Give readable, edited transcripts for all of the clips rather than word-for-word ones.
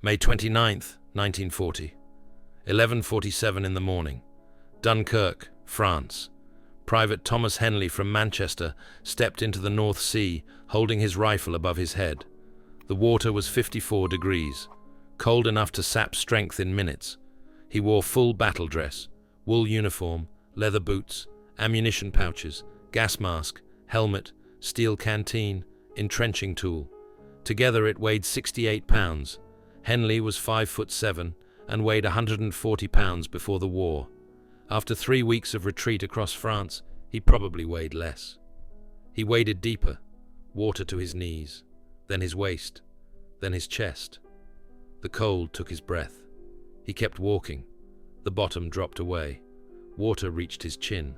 May 29th, 1940. 11:47 in the morning. Dunkirk, France. Private Thomas Henley from Manchester stepped into the North Sea, holding his rifle above his head. The water was 54 degrees, cold enough to sap strength in minutes. He wore full battle dress, wool uniform, leather boots, ammunition pouches, gas mask, helmet, steel canteen, entrenching tool. Together it weighed 68 pounds. Henley was 5'7" and weighed 140 pounds before the war. After 3 weeks of retreat across France, he probably weighed less. He waded deeper, water to his knees, then his waist, then his chest. The cold took his breath. He kept walking. The bottom dropped away. Water reached his chin.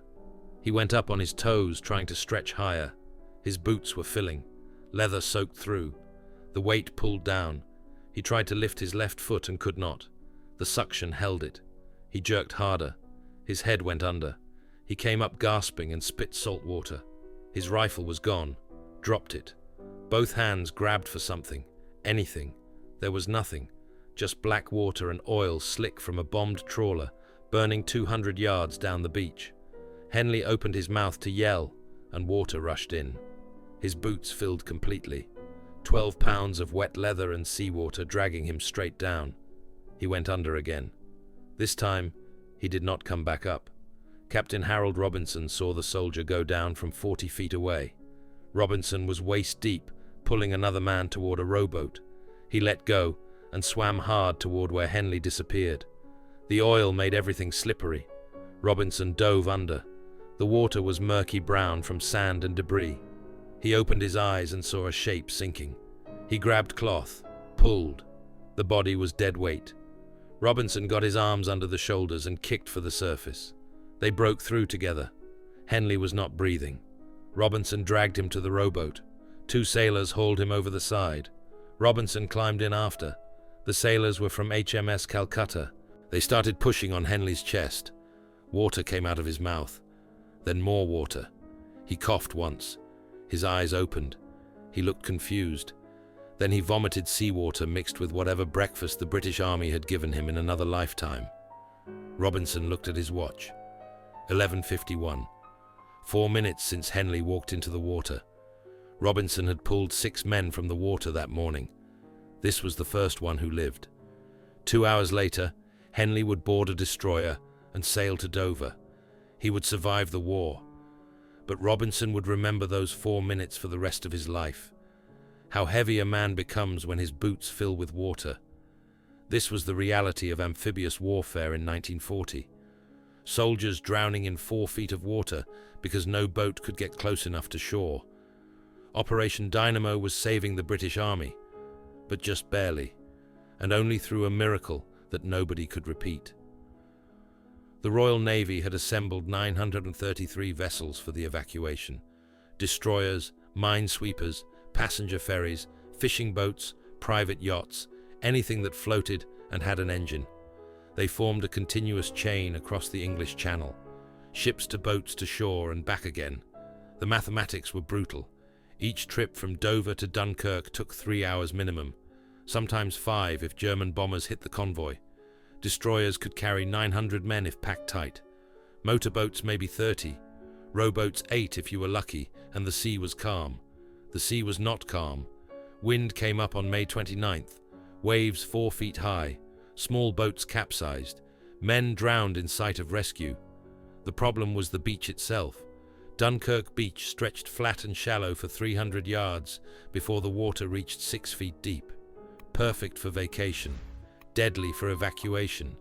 He went up on his toes, trying to stretch higher. His boots were filling, leather soaked through. The weight pulled down. He tried to lift his left foot and could not. The suction held it. He jerked harder. His head went under. He came up gasping and spit salt water. His rifle was gone. Dropped it. Both hands grabbed for something. Anything. There was nothing. Just black water and oil slick from a bombed trawler, burning 200 yards down the beach. Henley opened his mouth to yell, and water rushed in. His boots filled completely. 12 pounds of wet leather and seawater dragging him straight down. He went under again. This time, he did not come back up. Captain Harold Robinson saw the soldier go down from 40 feet away. Robinson was waist deep, pulling another man toward a rowboat. He let go and swam hard toward where Henley disappeared. The oil made everything slippery. Robinson dove under. The water was murky brown from sand and debris. He opened his eyes and saw a shape sinking. He grabbed cloth, pulled. The body was dead weight. Robinson got his arms under the shoulders and kicked for the surface. They broke through together. Henley was not breathing. Robinson dragged him to the rowboat. 2 sailors hauled him over the side. Robinson climbed in after. The sailors were from HMS Calcutta. They started pushing on Henley's chest. Water came out of his mouth. Then more water. He coughed once. His eyes opened. He looked confused. Then he vomited seawater mixed with whatever breakfast the British Army had given him in another lifetime. Robinson looked at his watch. 11:51. 4 minutes since Henley walked into the water. Robinson had pulled 6 men from the water that morning. This was the first one who lived. 2 hours later, Henley would board a destroyer and sail to Dover. He would survive the war. But Robinson would remember those 4 minutes for the rest of his life. How heavy a man becomes when his boots fill with water. This was the reality of amphibious warfare in 1940. Soldiers drowning in 4 feet of water because no boat could get close enough to shore. Operation Dynamo was saving the British Army, but just barely, and only through a miracle that nobody could repeat. The Royal Navy had assembled 933 vessels for the evacuation. Destroyers, minesweepers, passenger ferries, fishing boats, private yachts, anything that floated and had an engine. They formed a continuous chain across the English Channel. Ships to boats to shore and back again. The mathematics were brutal. Each trip from Dover to Dunkirk took 3 hours minimum, sometimes 5 if German bombers hit the convoy. Destroyers could carry 900 men if packed tight. Motorboats maybe 30. Rowboats 8 if you were lucky, and the sea was calm. The sea was not calm. Wind came up on May 29th. Waves 4 feet high. Small boats capsized. Men drowned in sight of rescue. The problem was the beach itself. Dunkirk beach stretched flat and shallow for 300 yards before the water reached 6 feet deep. Perfect for vacation. Deadly for evacuation.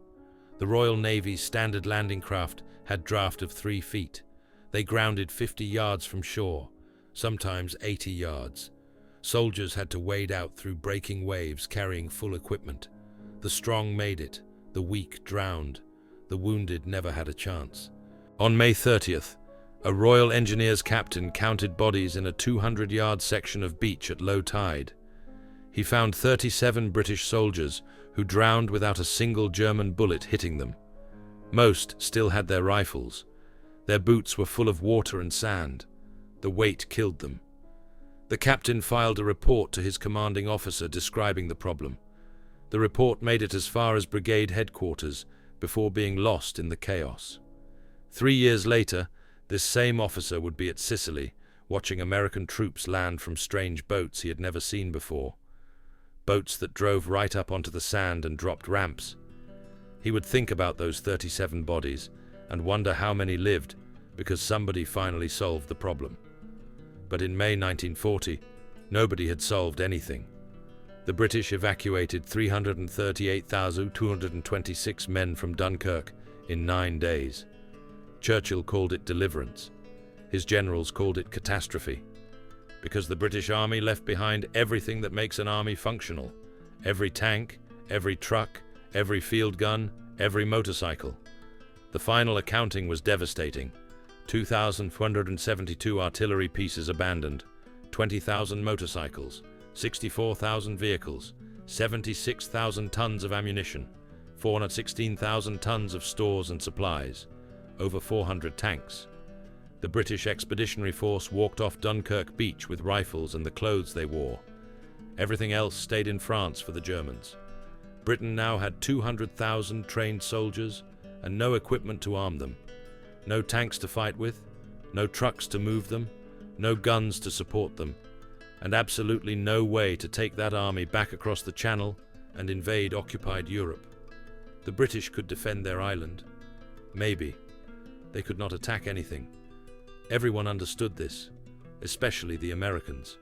The Royal Navy's standard landing craft had draft of 3 feet. They grounded 50 yards from shore, sometimes 80 yards. Soldiers had to wade out through breaking waves carrying full equipment. The strong made it, the weak drowned, the wounded never had a chance. On May 30th, a Royal Engineers captain counted bodies in a 200-yard section of beach at low tide. He found 37 British soldiers who drowned without a single German bullet hitting them. Most still had their rifles. Their boots were full of water and sand. The weight killed them. The captain filed a report to his commanding officer describing the problem. The report made it as far as brigade headquarters before being lost in the chaos. 3 years later, this same officer would be at Sicily, watching American troops land from strange boats he had never seen before. Boats that drove right up onto the sand and dropped ramps. He would think about those 37 bodies and wonder how many lived, because somebody finally solved the problem. But in May 1940, nobody had solved anything. The British evacuated 338,226 men from Dunkirk in 9 days. Churchill called it deliverance. His generals called it catastrophe. Because the British Army left behind everything that makes an army functional. Every tank, every truck, every field gun, every motorcycle. The final accounting was devastating. 2,472 artillery pieces abandoned, 20,000 motorcycles, 64,000 vehicles, 76,000 tons of ammunition, 416,000 tons of stores and supplies, over 400 tanks. The British Expeditionary Force walked off Dunkirk beach with rifles and the clothes they wore. Everything else stayed in France for the Germans. Britain now had 200,000 trained soldiers and no equipment to arm them. No tanks to fight with, no trucks to move them, no guns to support them, and absolutely no way to take that army back across the Channel and invade occupied Europe. The British could defend their island. Maybe. They could not attack anything. Everyone understood this, especially the Americans.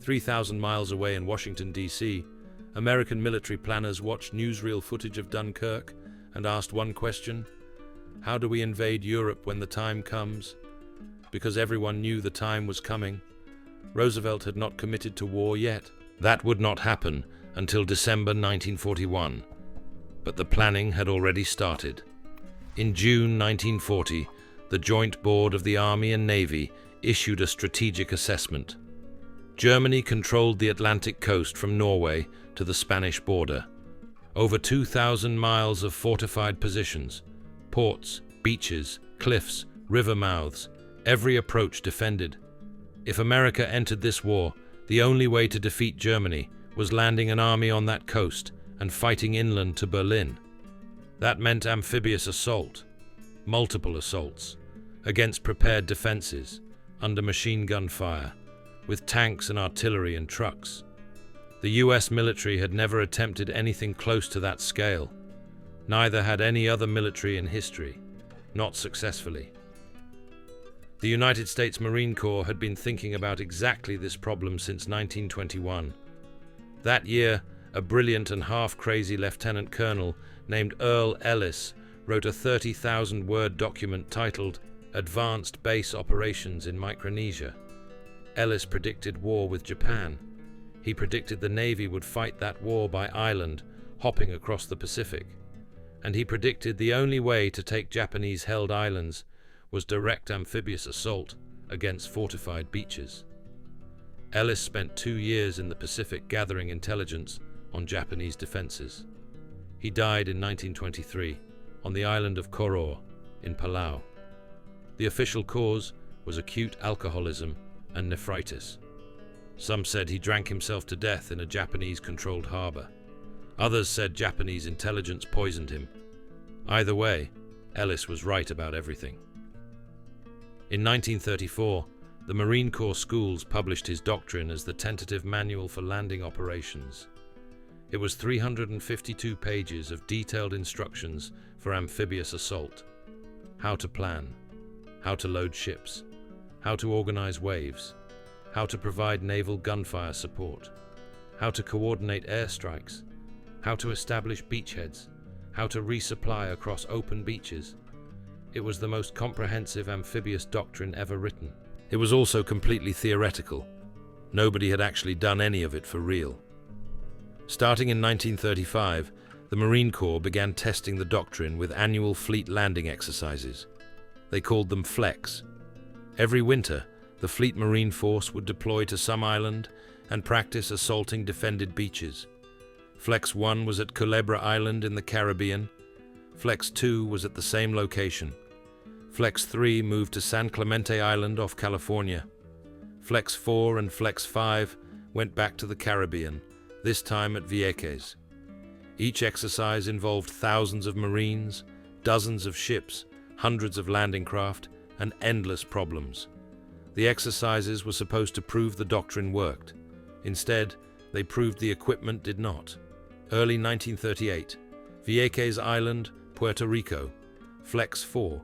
3,000 miles away in Washington, D.C., American military planners watched newsreel footage of Dunkirk and asked one question: how do we invade Europe when the time comes? Because everyone knew the time was coming. Roosevelt had not committed to war yet. That would not happen until December 1941. But the planning had already started. In June 1940, the Joint Board of the Army and Navy issued a strategic assessment. Germany controlled the Atlantic coast from Norway to the Spanish border. Over 2,000 miles of fortified positions, ports, beaches, cliffs, river mouths, every approach defended. If America entered this war, the only way to defeat Germany was landing an army on that coast and fighting inland to Berlin. That meant amphibious assault, multiple assaults, against prepared defenses, under machine gun fire, with tanks and artillery and trucks. The US military had never attempted anything close to that scale. Neither had any other military in history, not successfully. The United States Marine Corps had been thinking about exactly this problem since 1921. That year, a brilliant and half-crazy lieutenant colonel named Earl Ellis wrote a 30,000-word document titled Advanced Base Operations in Micronesia. Ellis predicted war with Japan. He predicted the Navy would fight that war by island, hopping across the Pacific. And he predicted the only way to take Japanese-held islands was direct amphibious assault against fortified beaches. Ellis spent 2 years in the Pacific gathering intelligence on Japanese defenses. He died in 1923 on the island of Koror in Palau. The official cause was acute alcoholism and nephritis. Some said he drank himself to death in a Japanese-controlled harbor. Others said Japanese intelligence poisoned him. Either way, Ellis was right about everything. In 1934, the Marine Corps schools published his doctrine as the Tentative Manual for Landing Operations. It was 352 pages of detailed instructions for amphibious assault. How to plan, how to load ships, how to organize waves, how to provide naval gunfire support, how to coordinate airstrikes, how to establish beachheads, how to resupply across open beaches. It was the most comprehensive amphibious doctrine ever written. It was also completely theoretical. Nobody had actually done any of it for real. Starting in 1935, the Marine Corps began testing the doctrine with annual fleet landing exercises. They called them Flex. Every winter, the Fleet Marine Force would deploy to some island and practice assaulting defended beaches. Flex 1 was at Culebra Island in the Caribbean. Flex 2 was at the same location. Flex 3 moved to San Clemente Island off California. Flex 4 and Flex 5 went back to the Caribbean, this time at Vieques. Each exercise involved thousands of Marines, dozens of ships, hundreds of landing craft, and endless problems. The exercises were supposed to prove the doctrine worked. Instead, they proved the equipment did not. Early 1938, Vieques Island, Puerto Rico, Flex 4.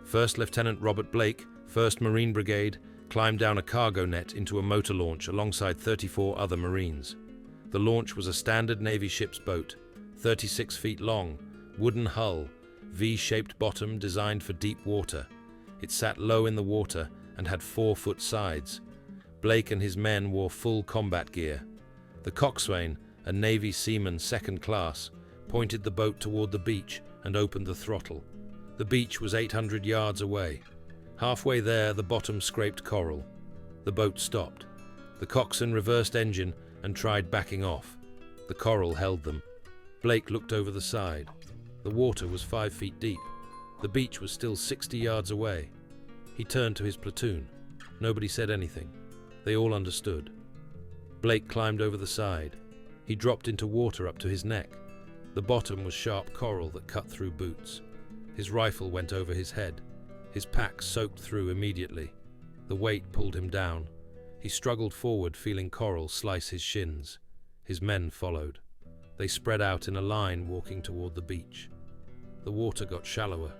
First Lieutenant Robert Blake, 1st Marine Brigade, climbed down a cargo net into a motor launch alongside 34 other Marines. The launch was a standard Navy ship's boat, 36 feet long, wooden hull, V-shaped bottom designed for deep water. It sat low in the water and had 4-foot sides. Blake and his men wore full combat gear. The coxswain, a Navy seaman 2nd class, pointed the boat toward the beach and opened the throttle. The beach was 800 yards away. Halfway there, the bottom scraped coral. The boat stopped. The coxswain reversed engine and tried backing off. The coral held them. Blake looked over the side. The water was 5 feet deep. The beach was still 60 yards away. He turned to his platoon. Nobody said anything. They all understood. Blake climbed over the side. He dropped into water up to his neck. The bottom was sharp coral that cut through boots. His rifle went over his head. His pack soaked through immediately. The weight pulled him down. He struggled forward, feeling coral slice his shins. His men followed. They spread out in a line, walking toward the beach. The water got shallower,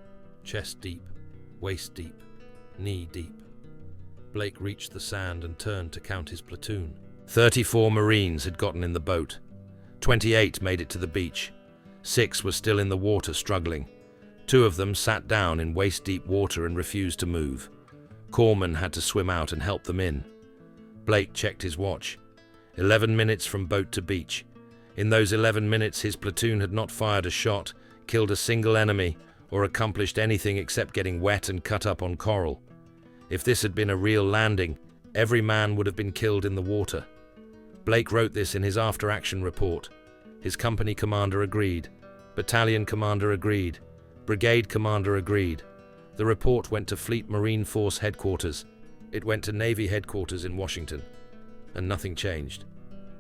chest deep, waist deep, knee deep. Blake reached the sand and turned to count his platoon. 34 Marines had gotten in the boat. 28 made it to the beach. 6 were still in the water, struggling. 2 of them sat down in waist-deep water and refused to move. Corpsmen had to swim out and help them in. Blake checked his watch. 11 minutes from boat to beach. In those 11 minutes, his platoon had not fired a shot, killed a single enemy, or accomplished anything except getting wet and cut up on coral. If this had been a real landing, every man would have been killed in the water. Blake wrote this in his after-action report. His company commander agreed. Battalion commander agreed. Brigade commander agreed. The report went to Fleet Marine Force headquarters. It went to Navy headquarters in Washington. And nothing changed.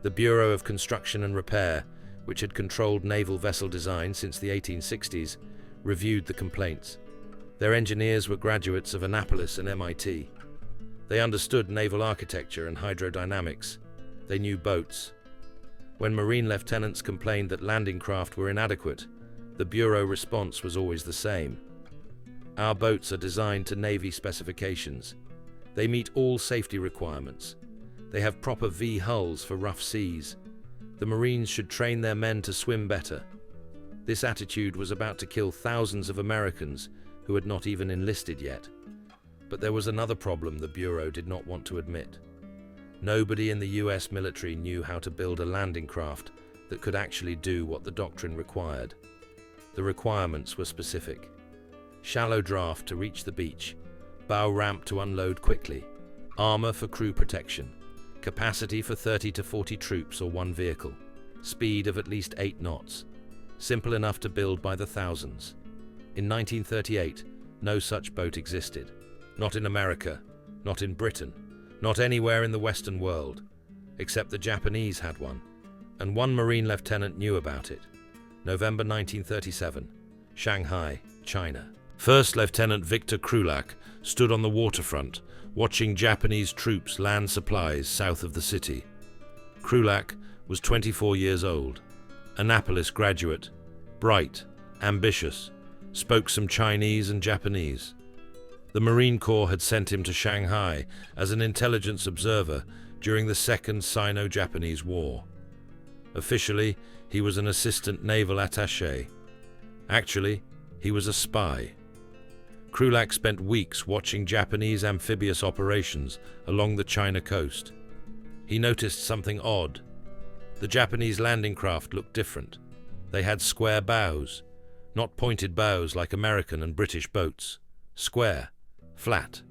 The Bureau of Construction and Repair, which had controlled naval vessel design since the 1860s, reviewed the complaints. Their engineers were graduates of Annapolis and MIT. They understood naval architecture and hydrodynamics. They knew boats. When Marine lieutenants complained that landing craft were inadequate, the Bureau response was always the same. Our boats are designed to Navy specifications. They meet all safety requirements. They have proper V hulls for rough seas. The Marines should train their men to swim better. This attitude was about to kill thousands of Americans who had not even enlisted yet. But there was another problem the Bureau did not want to admit. Nobody in the US military knew how to build a landing craft that could actually do what the doctrine required. The requirements were specific. Shallow draft to reach the beach, bow ramp to unload quickly, armor for crew protection, capacity for 30 to 40 troops or one vehicle, speed of at least 8 knots. Simple enough to build by the thousands. In 1938, no such boat existed. Not in America, not in Britain, not anywhere in the Western world, except the Japanese had one, and one Marine lieutenant knew about it. November 1937, Shanghai, China. First Lieutenant Victor Krulak stood on the waterfront, watching Japanese troops land supplies south of the city. Krulak was 24 years old, Annapolis graduate, bright, ambitious, spoke some Chinese and Japanese. The Marine Corps had sent him to Shanghai as an intelligence observer during the Second Sino-Japanese War. Officially, he was an assistant naval attaché. Actually, he was a spy. Krulak spent weeks watching Japanese amphibious operations along the China coast. He noticed something odd. The Japanese landing craft looked different. They had square bows, not pointed bows like American and British boats. Square, flat.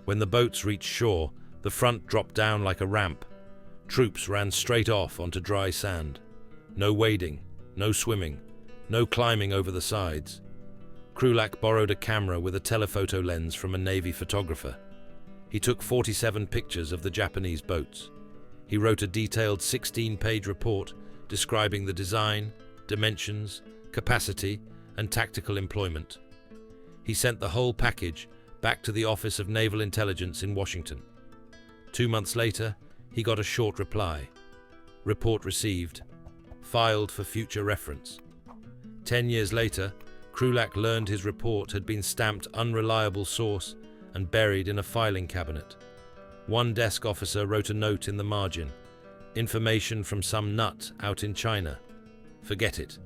When the boats reached shore, the front dropped down like a ramp. Troops ran straight off onto dry sand. No wading, no swimming, no climbing over the sides. Krulak borrowed a camera with a telephoto lens from a Navy photographer. He took 47 pictures of the Japanese boats. He wrote a detailed 16-page report describing the design, dimensions, capacity, and tactical employment. He sent the whole package back to the Office of Naval Intelligence in Washington. 2 months later, he got a short reply. Report received. Filed for future reference. 10 years later, Krulak learned his report had been stamped unreliable source and buried in a filing cabinet. One desk officer wrote a note in the margin. Information from some nut out in China. Forget it.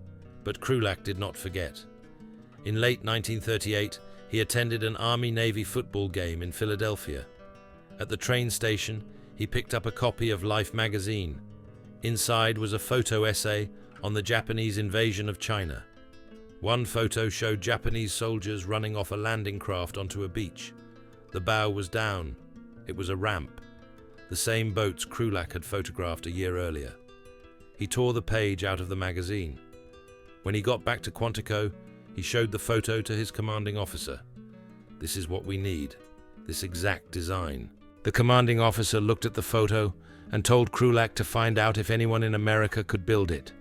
But Krulak did not forget. In late 1938, he attended an Army-Navy football game in Philadelphia. At the train station, he picked up a copy of Life magazine. Inside was a photo essay on the Japanese invasion of China. One photo showed Japanese soldiers running off a landing craft onto a beach. The bow was down. It was a ramp. The same boats Krulak had photographed a year earlier. He tore the page out of the magazine. When he got back to Quantico, he showed the photo to his commanding officer. This is what we need, this exact design. The commanding officer looked at the photo and told Krulak to find out if anyone in America could build it.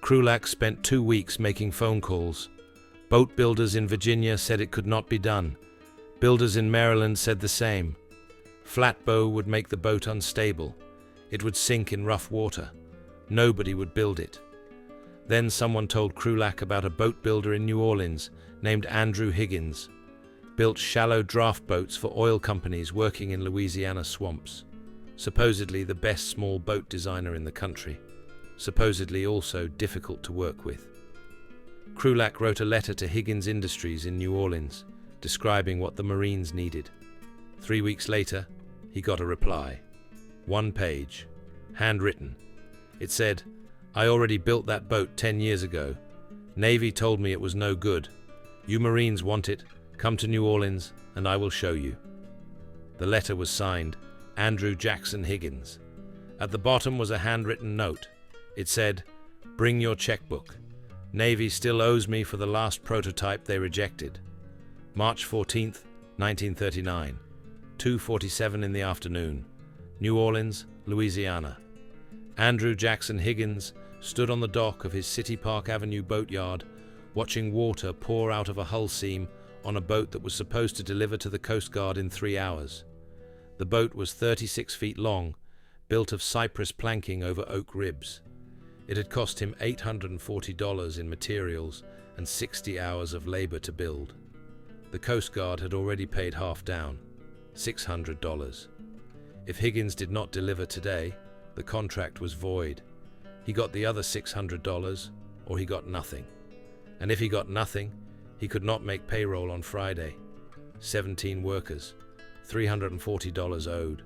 Krulak spent 2 weeks making phone calls. Boat builders in Virginia said it could not be done. Builders in Maryland said the same. Flatbow would make the boat unstable. It would sink in rough water. Nobody would build it. Then someone told Krulak about a boat builder in New Orleans named Andrew Higgins. Built shallow draft boats for oil companies working in Louisiana swamps. Supposedly the best small boat designer in the country. Supposedly also difficult to work with. Krulak wrote a letter to Higgins Industries in New Orleans, describing what the Marines needed. 3 weeks later, he got a reply. 1 page, handwritten. It said, "I already built that boat 10 years ago. Navy told me it was no good. You Marines want it, come to New Orleans and I will show you." The letter was signed, Andrew Jackson Higgins. At the bottom was a handwritten note. It said, "Bring your checkbook. Navy still owes me for the last prototype they rejected." March 14th, 1939, 2:47 in the afternoon, New Orleans, Louisiana. Andrew Jackson Higgins stood on the dock of his City Park Avenue boatyard, watching water pour out of a hull seam on a boat that was supposed to deliver to the Coast Guard in 3 hours. The boat was 36 feet long, built of cypress planking over oak ribs. It had cost him $840 in materials and 60 hours of labor to build. The Coast Guard had already paid half down, $600. If Higgins did not deliver today, the contract was void. He got the other $600, or he got nothing. And if he got nothing, he could not make payroll on Friday. 17 workers, $340 owed.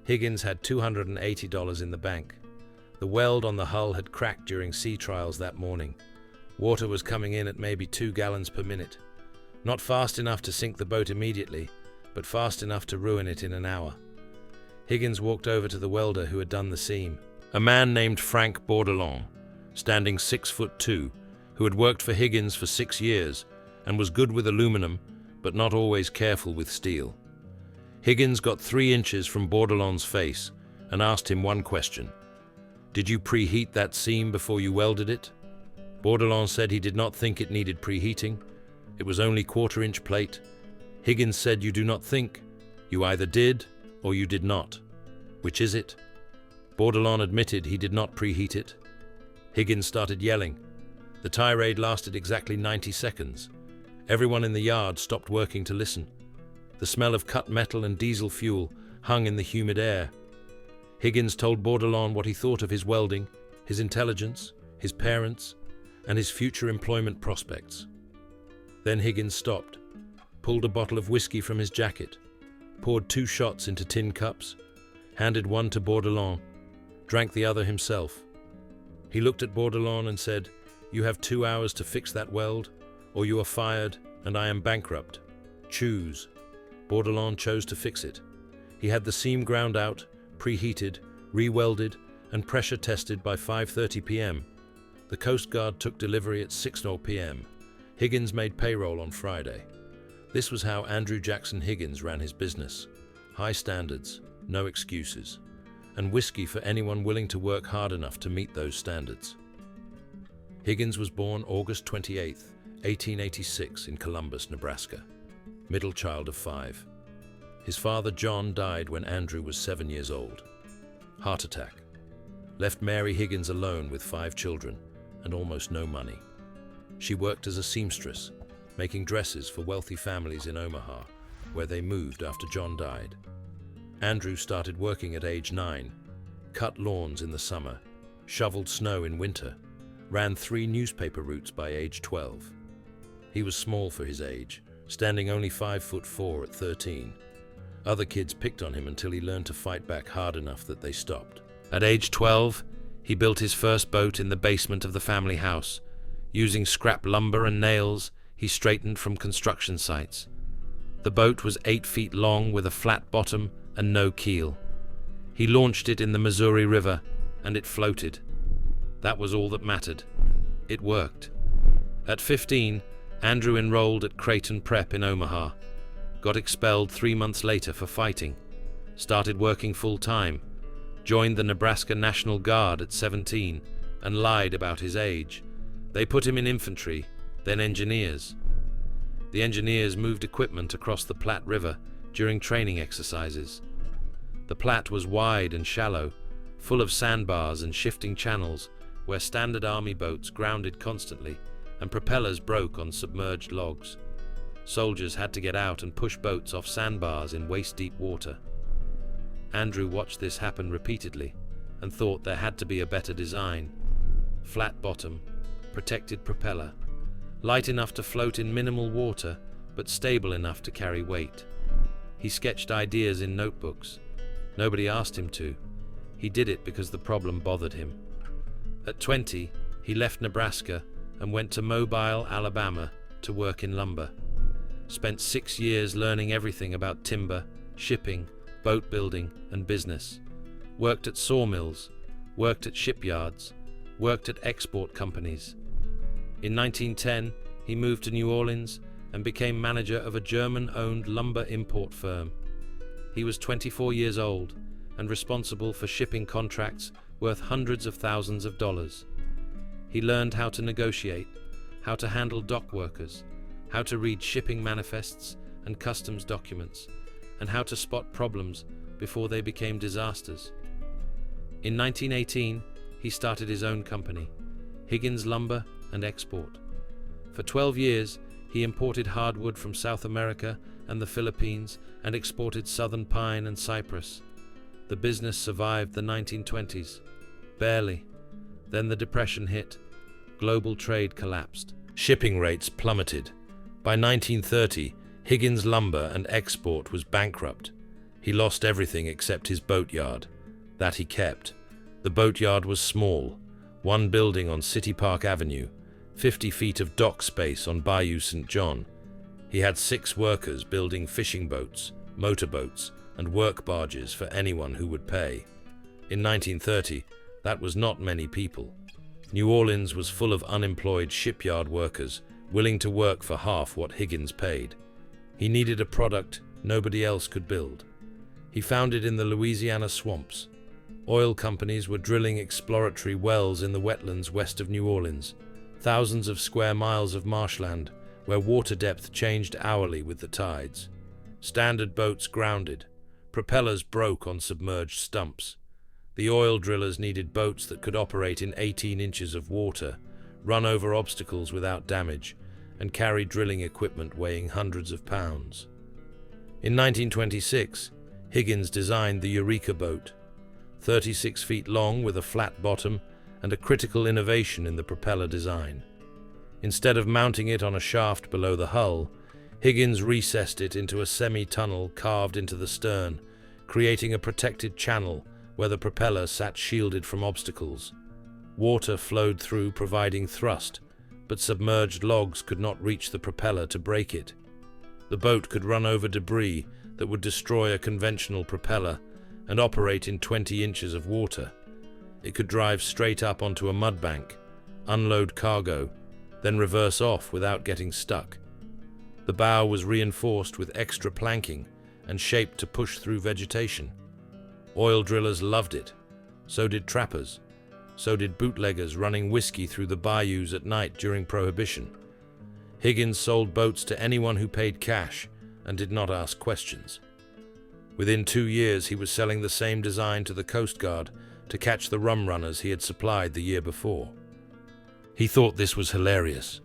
Higgins had $280 in the bank. The weld on the hull had cracked during sea trials that morning. Water was coming in at maybe 2 gallons per minute. Not fast enough to sink the boat immediately, but fast enough to ruin it in an hour. Higgins walked over to the welder who had done the seam. A man named Frank Bordelon, standing 6'2", who had worked for Higgins for 6 years and was good with aluminum, but not always careful with steel. Higgins got 3 inches from Bordelon's face and asked him one question. "Did you preheat that seam before you welded it?" Bordelon said he did not think it needed preheating. It was only 1/4-inch plate. Higgins said, "You do not think. You either did or you did not. Which is it?" Bordelon admitted he did not preheat it. Higgins started yelling. The tirade lasted exactly 90 seconds. Everyone in the yard stopped working to listen. The smell of cut metal and diesel fuel hung in the humid air. Higgins told Bordelon what he thought of his welding, his intelligence, his parents, and his future employment prospects. Then Higgins stopped, pulled a bottle of whiskey from his jacket, poured 2 shots into tin cups, handed one to Bordelon, drank the other himself. He looked at Bordelon and said, "You have 2 hours to fix that weld, or you are fired and I am bankrupt. Choose." Bordelon chose to fix it. He had the seam ground out, preheated, re-welded, and pressure tested by 5:30 p.m. The Coast Guard took delivery at 6:00 p.m. Higgins made payroll on Friday. This was how Andrew Jackson Higgins ran his business. High standards, no excuses, and whiskey for anyone willing to work hard enough to meet those standards. Higgins was born August 28, 1886 in Columbus, Nebraska, middle child of 5. His father, John, died when Andrew was 7 years old. Heart attack. Left Mary Higgins alone with 5 children and almost no money. She worked as a seamstress, making dresses for wealthy families in Omaha, where they moved after John died. Andrew started working at age 9, cut lawns in the summer, shoveled snow in winter, ran 3 newspaper routes by age 12. He was small for his age, standing only 5'4" at 13. Other kids picked on him until he learned to fight back hard enough that they stopped. At age 12, he built his first boat in the basement of the family house. Using scrap lumber and nails, he straightened from construction sites. The boat was 8 feet long with a flat bottom and no keel. He launched it in the Missouri River, and it floated. That was all that mattered. It worked. At 15, Andrew enrolled at Creighton Prep in Omaha, got expelled 3 months later for fighting, started working full-time, joined the Nebraska National Guard at 17, and lied about his age. They put him in infantry, then engineers. The engineers moved equipment across the Platte River during training exercises. The Platte was wide and shallow, full of sandbars and shifting channels where standard army boats grounded constantly and propellers broke on submerged logs. Soldiers had to get out and push boats off sandbars in waist-deep water. Andrew watched this happen repeatedly and thought there had to be a better design. Flat bottom, protected propeller, light enough to float in minimal water but stable enough to carry weight. He sketched ideas in notebooks. Nobody asked him to. He did it because the problem bothered him. At 20, he left Nebraska and went to Mobile, Alabama to work in lumber. Spent 6 years learning everything about timber, shipping, boat building, and business. Worked at sawmills, worked at shipyards, worked at export companies. In 1910, he moved to New Orleans and became manager of a German-owned lumber import firm. He was 24 years old and responsible for shipping contracts worth hundreds of thousands of dollars. He learned how to negotiate, how to handle dock workers, how to read shipping manifests and customs documents, and how to spot problems before they became disasters. In 1918, he started his own company, Higgins Lumber and Export. For 12 years, he imported hardwood from South America and the Philippines and exported southern pine and cypress. The business survived the 1920s. Barely. Then the Depression hit. Global trade collapsed. Shipping rates plummeted. By 1930, Higgins Lumber and Export was bankrupt. He lost everything except his boatyard. That he kept. The boatyard was small. One building on City Park Avenue, 50 feet of dock space on Bayou St. John. He had 6 workers building fishing boats, motorboats, and work barges for anyone who would pay. In 1930, that was not many people. New Orleans was full of unemployed shipyard workers willing to work for half what Higgins paid. He needed a product nobody else could build. He found it in the Louisiana swamps. Oil companies were drilling exploratory wells in the wetlands west of New Orleans, thousands of square miles of marshland where water depth changed hourly with the tides. Standard boats grounded. Propellers broke on submerged stumps. The oil drillers needed boats that could operate in 18 inches of water, run over obstacles without damage, and carry drilling equipment weighing hundreds of pounds. In 1926, Higgins designed the Eureka boat, 36 feet long with a flat bottom and a critical innovation in the propeller design. Instead of mounting it on a shaft below the hull, Higgins recessed it into a semi-tunnel carved into the stern, creating a protected channel where the propeller sat shielded from obstacles. Water flowed through, providing thrust, but submerged logs could not reach the propeller to break it. The boat could run over debris that would destroy a conventional propeller and operate in 20 inches of water. It could drive straight up onto a mudbank, unload cargo, then reverse off without getting stuck. The bow was reinforced with extra planking and shaped to push through vegetation. Oil drillers loved it. So did trappers. So did bootleggers running whiskey through the bayous at night during Prohibition. Higgins sold boats to anyone who paid cash and did not ask questions. Within 2 years, he was selling the same design to the Coast Guard to catch the rum runners he had supplied the year before. He thought this was hilarious.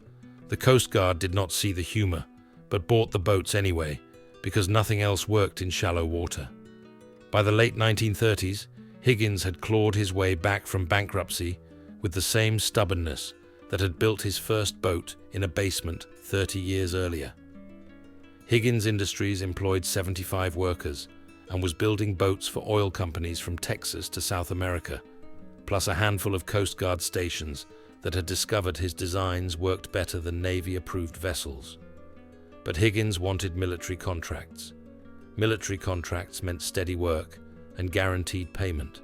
The Coast Guard did not see the humor, but bought the boats anyway, because nothing else worked in shallow water. By the late 1930s, Higgins had clawed his way back from bankruptcy with the same stubbornness that had built his first boat in a basement 30 years earlier. Higgins Industries employed 75 workers and was building boats for oil companies from Texas to South America, plus a handful of Coast Guard stations that had discovered his designs worked better than Navy-approved vessels. But Higgins wanted military contracts. Military contracts meant steady work and guaranteed payment.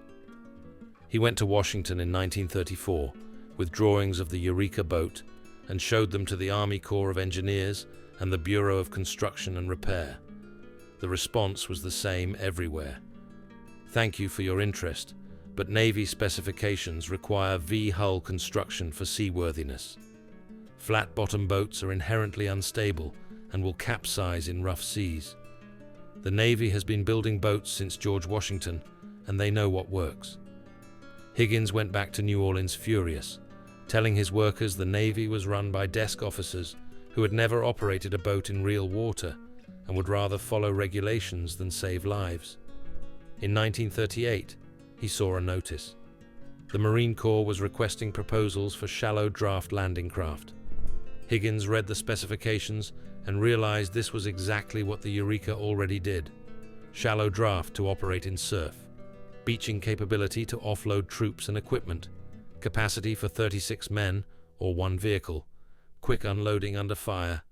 He went to Washington in 1934 with drawings of the Eureka boat and showed them to the Army Corps of Engineers and the Bureau of Construction and Repair. The response was the same everywhere. "Thank you for your interest, but Navy specifications require V-hull construction for seaworthiness. Flat-bottom boats are inherently unstable and will capsize in rough seas. The Navy has been building boats since George Washington, and they know what works." Higgins went back to New Orleans furious, telling his workers the Navy was run by desk officers who had never operated a boat in real water and would rather follow regulations than save lives. In 1938, he saw a notice. The Marine Corps was requesting proposals for shallow draft landing craft. Higgins read the specifications and realized this was exactly what the Eureka already did. Shallow draft to operate in surf, beaching capability to offload troops and equipment, capacity for 36 men or one vehicle, quick unloading under fire.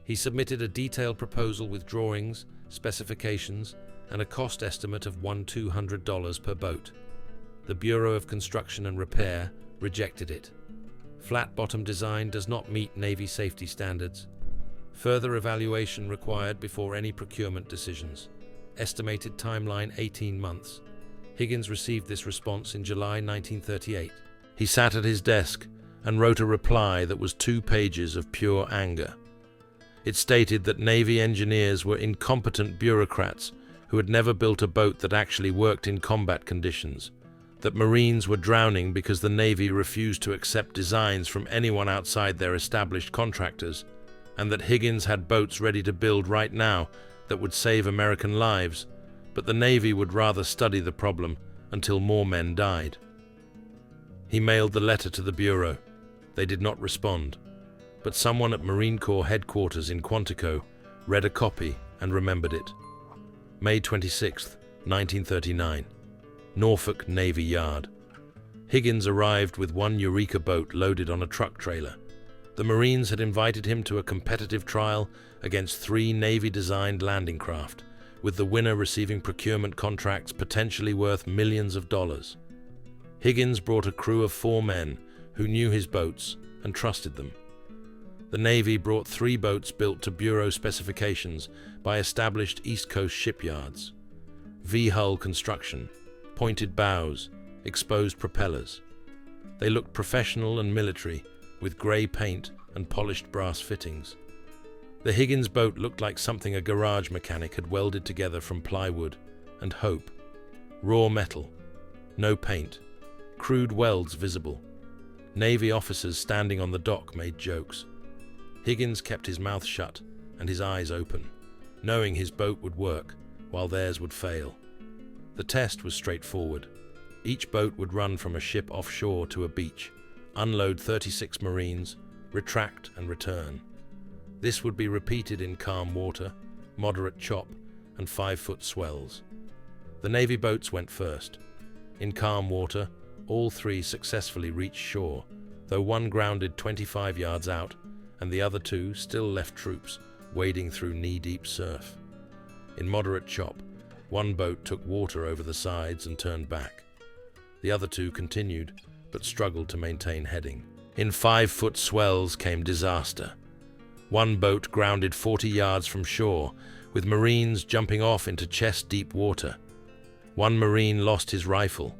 He submitted a detailed proposal with drawings, specifications, and a cost estimate of $1,200 per boat. The Bureau of Construction and Repair rejected it. Flat-bottom design does not meet Navy safety standards. Further evaluation required before any procurement decisions. Estimated timeline 18 months. Higgins received this response in July 1938. He sat at his desk and wrote a reply that was 2 pages of pure anger. It stated that Navy engineers were incompetent bureaucrats who had never built a boat that actually worked in combat conditions, that Marines were drowning because the Navy refused to accept designs from anyone outside their established contractors, and that Higgins had boats ready to build right now that would save American lives, but the Navy would rather study the problem until more men died. He mailed the letter to the Bureau. They did not respond, but someone at Marine Corps headquarters in Quantico read a copy and remembered it. May 26, 1939, Norfolk Navy Yard. Higgins arrived with 1 Eureka boat loaded on a truck trailer. The Marines had invited him to a competitive trial against 3 Navy-designed landing craft, with the winner receiving procurement contracts potentially worth millions of dollars. Higgins brought a crew of 4 men who knew his boats and trusted them. The Navy brought 3 boats built to Bureau specifications by established East Coast shipyards. V-hull construction, pointed bows, exposed propellers. They looked professional and military, with grey paint and polished brass fittings. The Higgins boat looked like something a garage mechanic had welded together from plywood and hope. Raw metal, no paint, crude welds visible. Navy officers standing on the dock made jokes. Higgins kept his mouth shut and his eyes open, knowing his boat would work while theirs would fail. The test was straightforward. Each boat would run from a ship offshore to a beach, unload 36 Marines, retract and return. This would be repeated in calm water, moderate chop, and 5-foot swells. The Navy boats went first. In calm water, all 3 successfully reached shore, though one grounded 25 yards out, and the other 2 still left troops, wading through knee-deep surf. In moderate chop, one boat took water over the sides and turned back. The other 2 continued, but struggled to maintain heading. In 5-foot swells came disaster. One boat grounded 40 yards from shore, with Marines jumping off into chest-deep water. One Marine lost his rifle.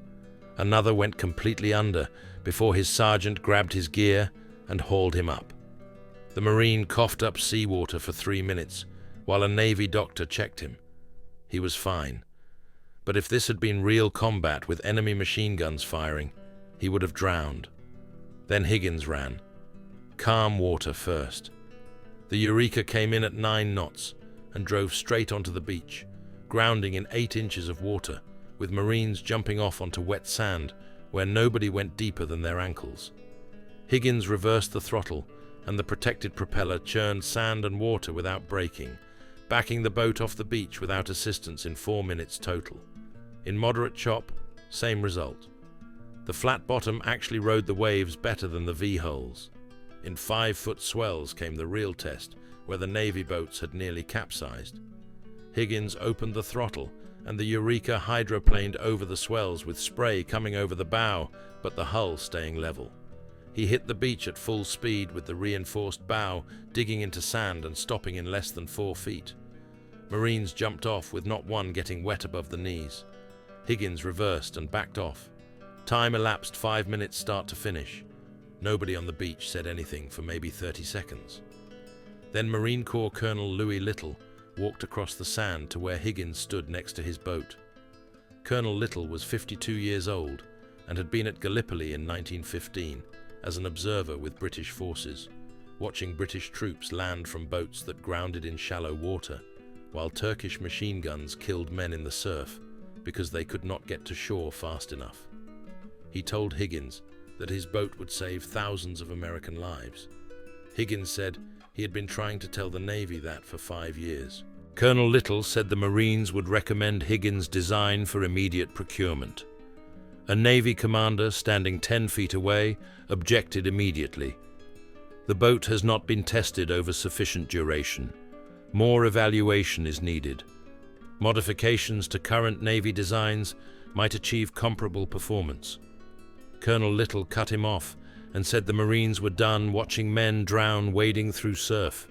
Another went completely under before his sergeant grabbed his gear and hauled him up. The Marine coughed up seawater for 3 minutes while a Navy doctor checked him. He was fine. But if this had been real combat with enemy machine guns firing, he would have drowned. Then Higgins ran. Calm water first. The Eureka came in at 9 knots and drove straight onto the beach, grounding in 8 inches of water, with Marines jumping off onto wet sand where nobody went deeper than their ankles. Higgins reversed the throttle, and the protected propeller churned sand and water without braking, backing the boat off the beach without assistance in 4 minutes total. In moderate chop, same result. The flat bottom actually rode the waves better than the V-hulls. In 5-foot swells came the real test, where the Navy boats had nearly capsized. Higgins opened the throttle, and the Eureka hydroplaned over the swells with spray coming over the bow, but the hull staying level. He hit the beach at full speed with the reinforced bow, digging into sand and stopping in less than 4 feet. Marines jumped off with not one getting wet above the knees. Higgins reversed and backed off. Time elapsed 5 minutes start to finish. Nobody on the beach said anything for maybe 30 seconds. Then Marine Corps Colonel Louis Little walked across the sand to where Higgins stood next to his boat. Colonel Little was 52 years old and had been at Gallipoli in 1915 as an observer with British forces, watching British troops land from boats that grounded in shallow water, while Turkish machine guns killed men in the surf because they could not get to shore fast enough. He told Higgins that his boat would save thousands of American lives. Higgins said he had been trying to tell the Navy that for 5 years. Colonel Little said the Marines would recommend Higgins' design for immediate procurement. A Navy commander standing 10 feet away objected immediately. The boat has not been tested over sufficient duration. More evaluation is needed. Modifications to current Navy designs might achieve comparable performance. Colonel Little cut him off and said the Marines were done watching men drown wading through surf.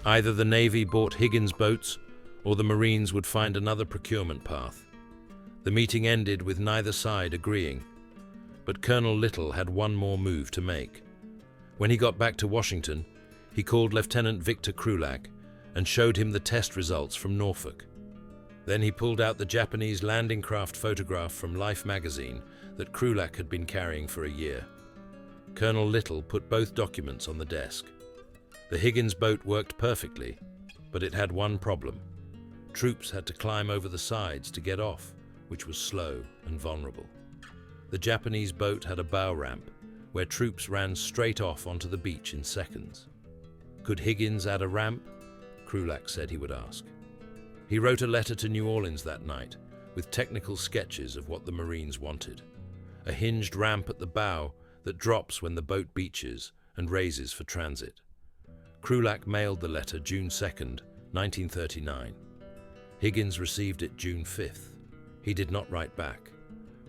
Either the Navy bought Higgins' boats or the Marines would find another procurement path. The meeting ended with neither side agreeing, but Colonel Little had one more move to make. When he got back to Washington, he called Lieutenant Victor Krulak and showed him the test results from Norfolk. Then he pulled out the Japanese landing craft photograph from Life magazine that Krulak had been carrying for a year. Colonel Little put both documents on the desk. The Higgins boat worked perfectly, but it had one problem. Troops had to climb over the sides to get off, which was slow and vulnerable. The Japanese boat had a bow ramp, where troops ran straight off onto the beach in seconds. Could Higgins add a ramp? Krulak said he would ask. He wrote a letter to New Orleans that night, with technical sketches of what the Marines wanted. A hinged ramp at the bow that drops when the boat beaches and raises for transit. Krulak mailed the letter June 2nd, 1939. Higgins received it June 5th. He did not write back.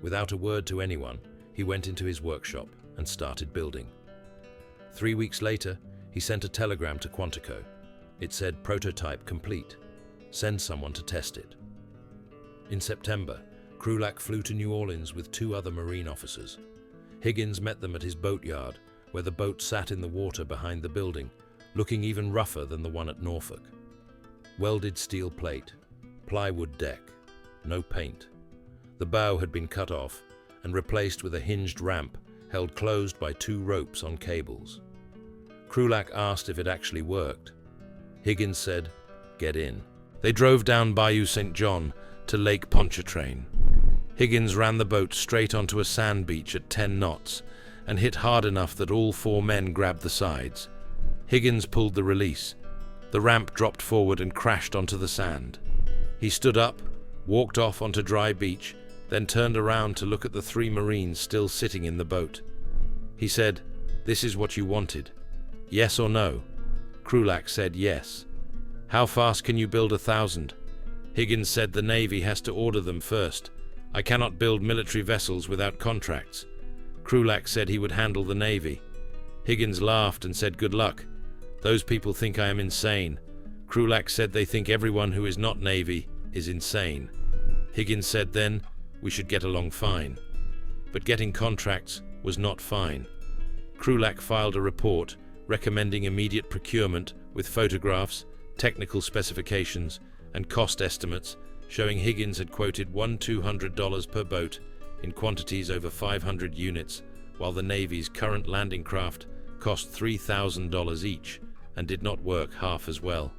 Without a word to anyone, he went into his workshop and started building. 3 weeks later, he sent a telegram to Quantico. It said, "Prototype complete. Send someone to test it." In September, Krulak flew to New Orleans with 2 other Marine officers. Higgins met them at his boatyard, where the boat sat in the water behind the building, looking even rougher than the one at Norfolk. Welded steel plate, plywood deck, no paint. The bow had been cut off and replaced with a hinged ramp held closed by 2 ropes on cables. Krulak asked if it actually worked. Higgins said, "Get in." They drove down Bayou St. John to Lake Pontchartrain. Higgins ran the boat straight onto a sand beach at 10 knots and hit hard enough that all 4 men grabbed the sides. Higgins pulled the release. The ramp dropped forward and crashed onto the sand. He stood up, walked off onto dry beach, then turned around to look at the 3 Marines still sitting in the boat. He said, "This is what you wanted. Yes or no?" Krulak said yes. "How fast can you build 1,000? Higgins said the Navy has to order them first. I cannot build military vessels without contracts. Krulak said he would handle the Navy. Higgins laughed and said, "Good luck. Those people think I am insane." Krulak said they think everyone who is not Navy is insane. Higgins said then, "We should get along fine." But getting contracts was not fine. Krulak filed a report recommending immediate procurement with photographs, technical specifications, and cost estimates showing Higgins had quoted $200 per boat in quantities over 500 units, while the Navy's current landing craft cost $3,000 each and did not work half as well.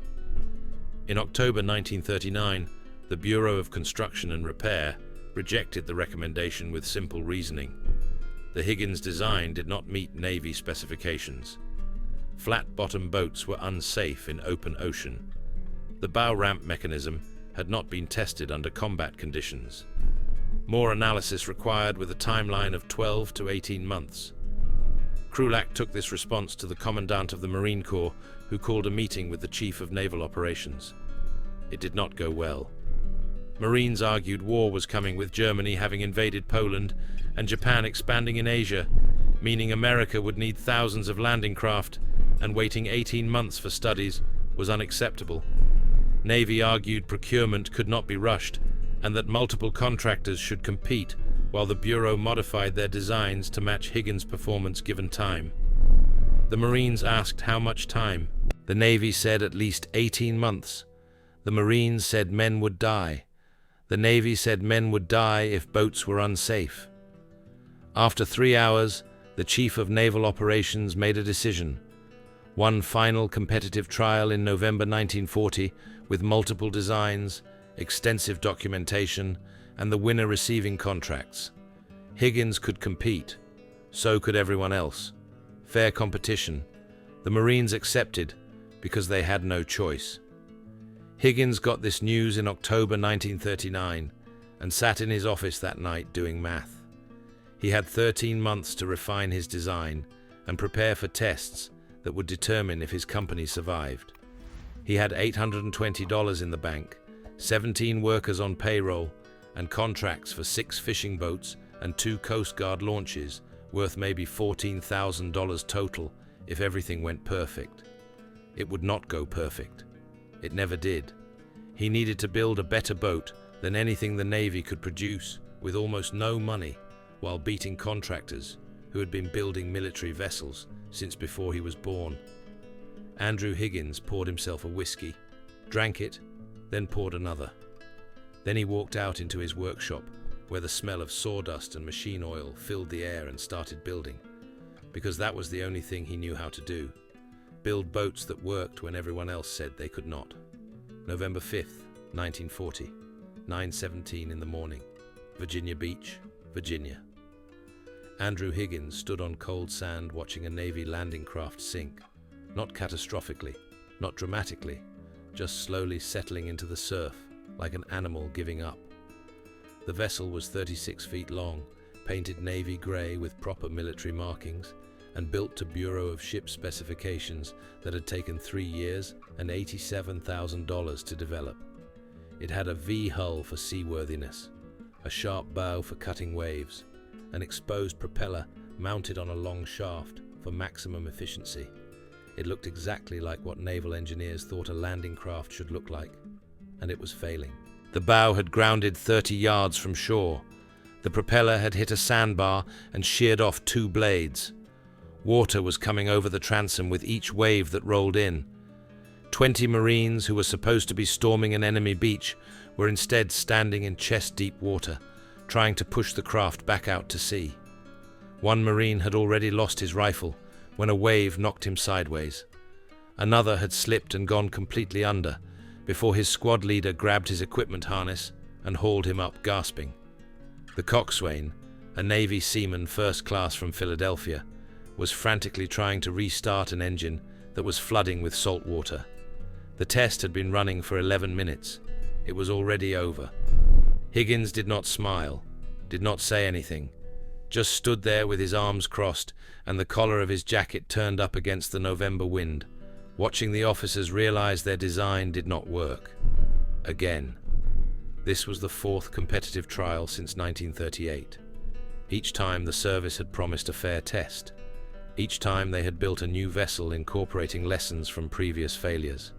In October 1939, the Bureau of Construction and Repair rejected the recommendation with simple reasoning. The Higgins design did not meet Navy specifications. Flat-bottom boats were unsafe in open ocean. The bow ramp mechanism had not been tested under combat conditions. More analysis required with a timeline of 12 to 18 months. Krulak took this response to the Commandant of the Marine Corps, who called a meeting with the Chief of Naval Operations. It did not go well. Marines argued war was coming with Germany having invaded Poland and Japan expanding in Asia, meaning America would need thousands of landing craft, and waiting 18 months for studies was unacceptable. Navy argued procurement could not be rushed and that multiple contractors should compete while the Bureau modified their designs to match Higgins' performance given time. The Marines asked how much time. The Navy said at least 18 months. The Marines said men would die. The Navy said men would die if boats were unsafe. After 3 hours, the Chief of Naval Operations made a decision. One final competitive trial in November 1940 with multiple designs, extensive documentation, and the winner receiving contracts. Higgins could compete. So could everyone else. Fair competition. The Marines accepted because they had no choice. Higgins got this news in October 1939 and sat in his office that night doing math. He had 13 months to refine his design and prepare for tests that would determine if his company survived. He had $820 in the bank, 17 workers on payroll, and contracts for 6 fishing boats and 2 Coast Guard launches worth maybe $14,000 total if everything went perfect. It would not go perfect. It never did. He needed to build a better boat than anything the Navy could produce with almost no money, while beating contractors who had been building military vessels since before he was born. Andrew Higgins poured himself a whiskey, drank it, then poured another. Then he walked out into his workshop, where the smell of sawdust and machine oil filled the air, and started building, because that was the only thing he knew how to do. Build boats that worked when everyone else said they could not. November 5th, 1940, 9:17 in the morning, Virginia Beach, Virginia. Andrew Higgins stood on cold sand watching a Navy landing craft sink, not catastrophically, not dramatically, just slowly settling into the surf like an animal giving up. The vessel was 36 feet long, painted navy gray with proper military markings, and built to Bureau of Ship specifications that had taken 3 years and $87,000 to develop. It had a V hull for seaworthiness, a sharp bow for cutting waves, an exposed propeller mounted on a long shaft for maximum efficiency. It looked exactly like what naval engineers thought a landing craft should look like, and it was failing. The bow had grounded 30 yards from shore. The propeller had hit a sandbar and sheared off 2 blades. Water was coming over the transom with each wave that rolled in. 20 Marines who were supposed to be storming an enemy beach were instead standing in chest-deep water, trying to push the craft back out to sea. One Marine had already lost his rifle when a wave knocked him sideways. Another had slipped and gone completely under before his squad leader grabbed his equipment harness and hauled him up gasping. The coxswain, a Navy seaman first class from Philadelphia, was frantically trying to restart an engine that was flooding with salt water. The test had been running for 11 minutes. It was already over. Higgins did not smile, did not say anything, just stood there with his arms crossed and the collar of his jacket turned up against the November wind, watching the officers realize their design did not work. Again. This was the 4th competitive trial since 1938. Each time the service had promised a fair test. Each time they had built a new vessel incorporating lessons from previous failures.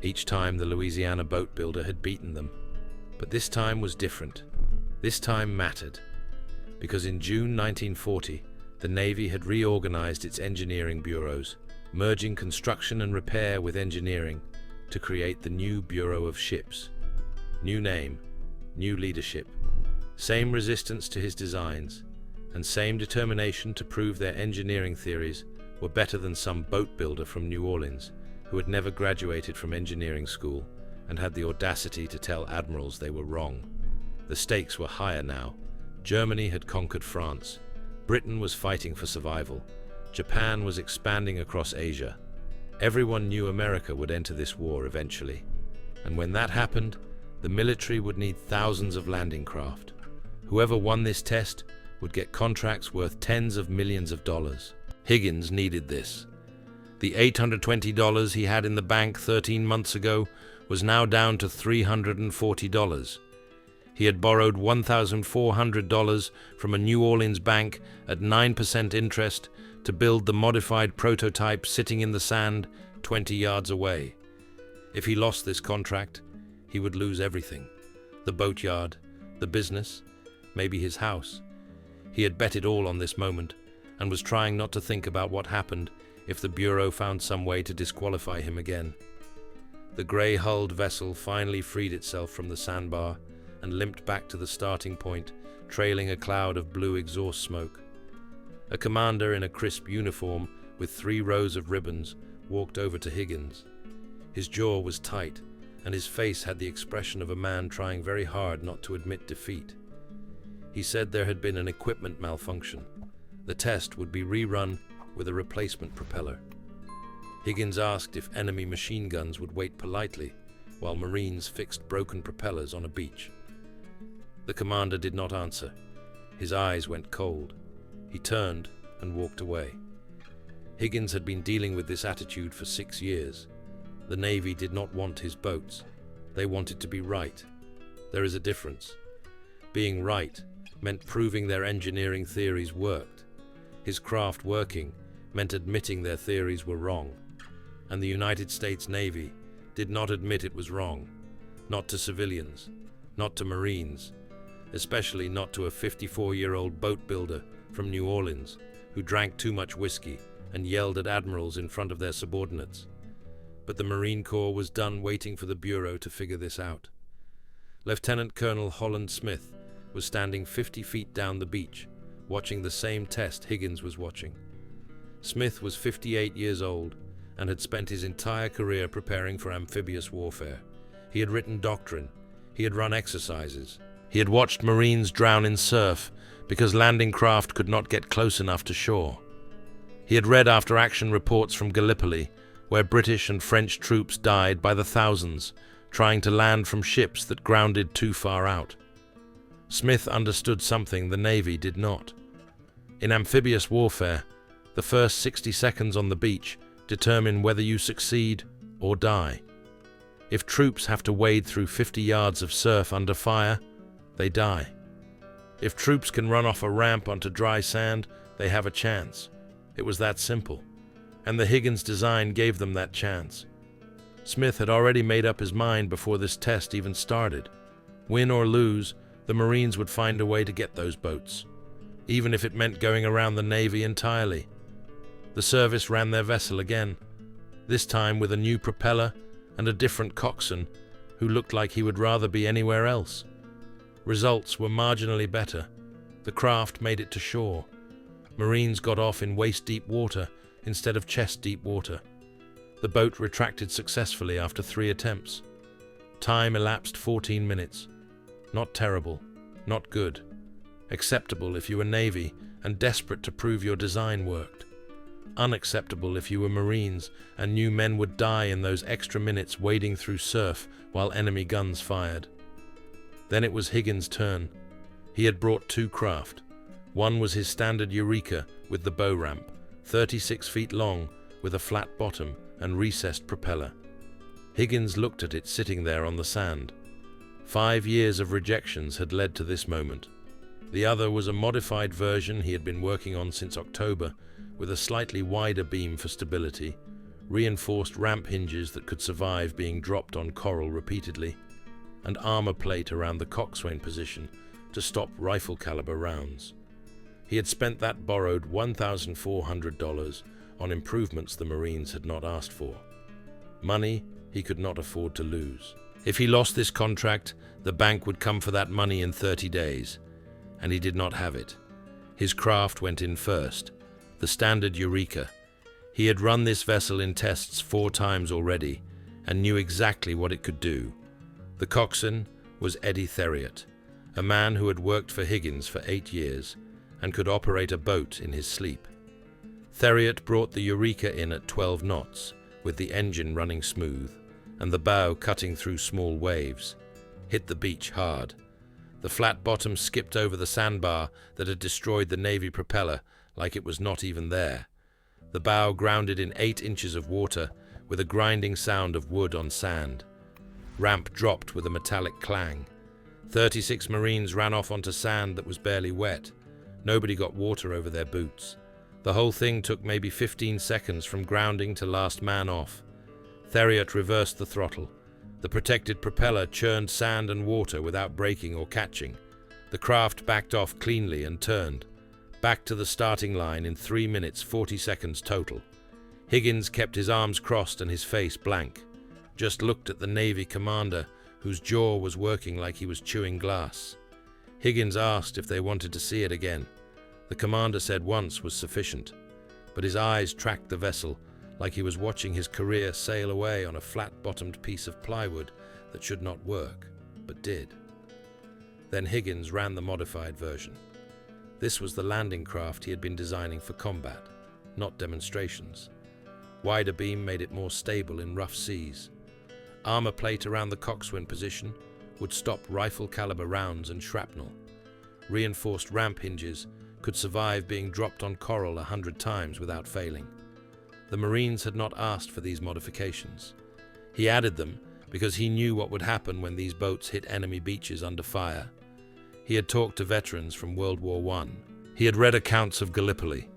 Each time the Louisiana boat builder had beaten them. But this time was different. This time mattered. because in June 1940, the Navy had reorganized its engineering bureaus, merging construction and repair with engineering to create the new Bureau of Ships. New name, new leadership, same resistance to his designs, and same determination to prove their engineering theories were better than some boat builder from New Orleans who had never graduated from engineering school and had the audacity to tell admirals they were wrong. The stakes were higher now. Germany had conquered France. Britain was fighting for survival. Japan was expanding across Asia. Everyone knew America would enter this war eventually. And when that happened, the military would need thousands of landing craft. Whoever won this test would get contracts worth tens of millions of dollars. Higgins needed this. The $820 he had in the bank 13 months ago was now down to $340. He had borrowed $1,400 from a New Orleans bank at 9% interest to build the modified prototype sitting in the sand 20 yards away. If he lost this contract, he would lose everything. The boatyard, the business, maybe his house. He had bet it all on this moment and was trying not to think about what happened if the Bureau found some way to disqualify him again. The grey-hulled vessel finally freed itself from the sandbar and limped back to the starting point, trailing a cloud of blue exhaust smoke. A commander in a crisp uniform with 3 rows of ribbons walked over to Higgins. His jaw was tight, and his face had the expression of a man trying very hard not to admit defeat. He said there had been an equipment malfunction. The test would be rerun with a replacement propeller. Higgins asked if enemy machine guns would wait politely while Marines fixed broken propellers on a beach. The commander did not answer. His eyes went cold. He turned and walked away. Higgins had been dealing with this attitude for 6 years. The Navy did not want his boats. They wanted to be right. There is a difference. Being right meant proving their engineering theories worked. His craft working meant admitting their theories were wrong. And the United States Navy did not admit it was wrong. Not to civilians, not to Marines, especially not to a 54-year-old boat builder from New Orleans who drank too much whiskey and yelled at admirals in front of their subordinates. But the Marine Corps was done waiting for the Bureau to figure this out. Lieutenant Colonel Holland Smith was standing 50 feet down the beach, watching the same test Higgins was watching. Smith was 58 years old and had spent his entire career preparing for amphibious warfare. He had written doctrine. He had run exercises. He had watched Marines drown in surf because landing craft could not get close enough to shore. He had read after-action reports from Gallipoli, where British and French troops died by the thousands, trying to land from ships that grounded too far out. Smith understood something the Navy did not. In amphibious warfare, the first 60 seconds on the beach determine whether you succeed or die. If troops have to wade through 50 yards of surf under fire, they die. If troops can run off a ramp onto dry sand, they have a chance. It was that simple, and the Higgins design gave them that chance. Smith had already made up his mind before this test even started. Win or lose, the Marines would find a way to get those boats, even if it meant going around the Navy entirely. The service ran their vessel again, this time with a new propeller and a different coxswain who looked like he would rather be anywhere else. Results were marginally better. The craft made it to shore. Marines got off in waist-deep water instead of chest-deep water. The boat retracted successfully after 3 attempts. Time elapsed 14 minutes. Not terrible, not good. Acceptable if you were Navy and desperate to prove your design worked. Unacceptable if you were Marines and knew men would die in those extra minutes wading through surf while enemy guns fired. Then it was Higgins' turn. He had brought 2 craft. One was his standard Eureka with the bow ramp, 36 feet long, with a flat bottom and recessed propeller. Higgins looked at it sitting there on the sand. 5 years of rejections had led to this moment. The other was a modified version he had been working on since October, with a slightly wider beam for stability, reinforced ramp hinges that could survive being dropped on coral repeatedly, and armor plate around the coxswain position to stop rifle-caliber rounds. He had spent that borrowed $1,400 on improvements the Marines had not asked for. Money he could not afford to lose. If he lost this contract, the bank would come for that money in 30 days, and he did not have it. His craft went in first, the standard Eureka. He had run this vessel in tests 4 times already and knew exactly what it could do. The coxswain was Eddie Theriot, a man who had worked for Higgins for 8 years and could operate a boat in his sleep. Theriot brought the Eureka in at 12 knots, with the engine running smooth and the bow cutting through small waves. Hit the beach hard. The flat bottom skipped over the sandbar that had destroyed the Navy propeller like it was not even there. The bow grounded in 8 inches of water with a grinding sound of wood on sand. Ramp dropped with a metallic clang. 36 Marines ran off onto sand that was barely wet. Nobody got water over their boots. The whole thing took maybe 15 seconds from grounding to last man off. Theriot reversed the throttle. The protected propeller churned sand and water without breaking or catching. The craft backed off cleanly and turned, back to the starting line in 3 minutes 40 seconds total. Higgins kept his arms crossed and his face blank, just looked at the Navy commander, whose jaw was working like he was chewing glass. Higgins asked if they wanted to see it again. The commander said once was sufficient, but his eyes tracked the vessel like he was watching his career sail away on a flat-bottomed piece of plywood that should not work, but did. Then Higgins ran the modified version. This was the landing craft he had been designing for combat, not demonstrations. Wider beam made it more stable in rough seas. Armor plate around the coxswain position would stop rifle-caliber rounds and shrapnel. Reinforced ramp hinges could survive being dropped on coral 100 times without failing. The Marines had not asked for these modifications. He added them because he knew what would happen when these boats hit enemy beaches under fire. He had talked to veterans from World War I. He had read accounts of Gallipoli.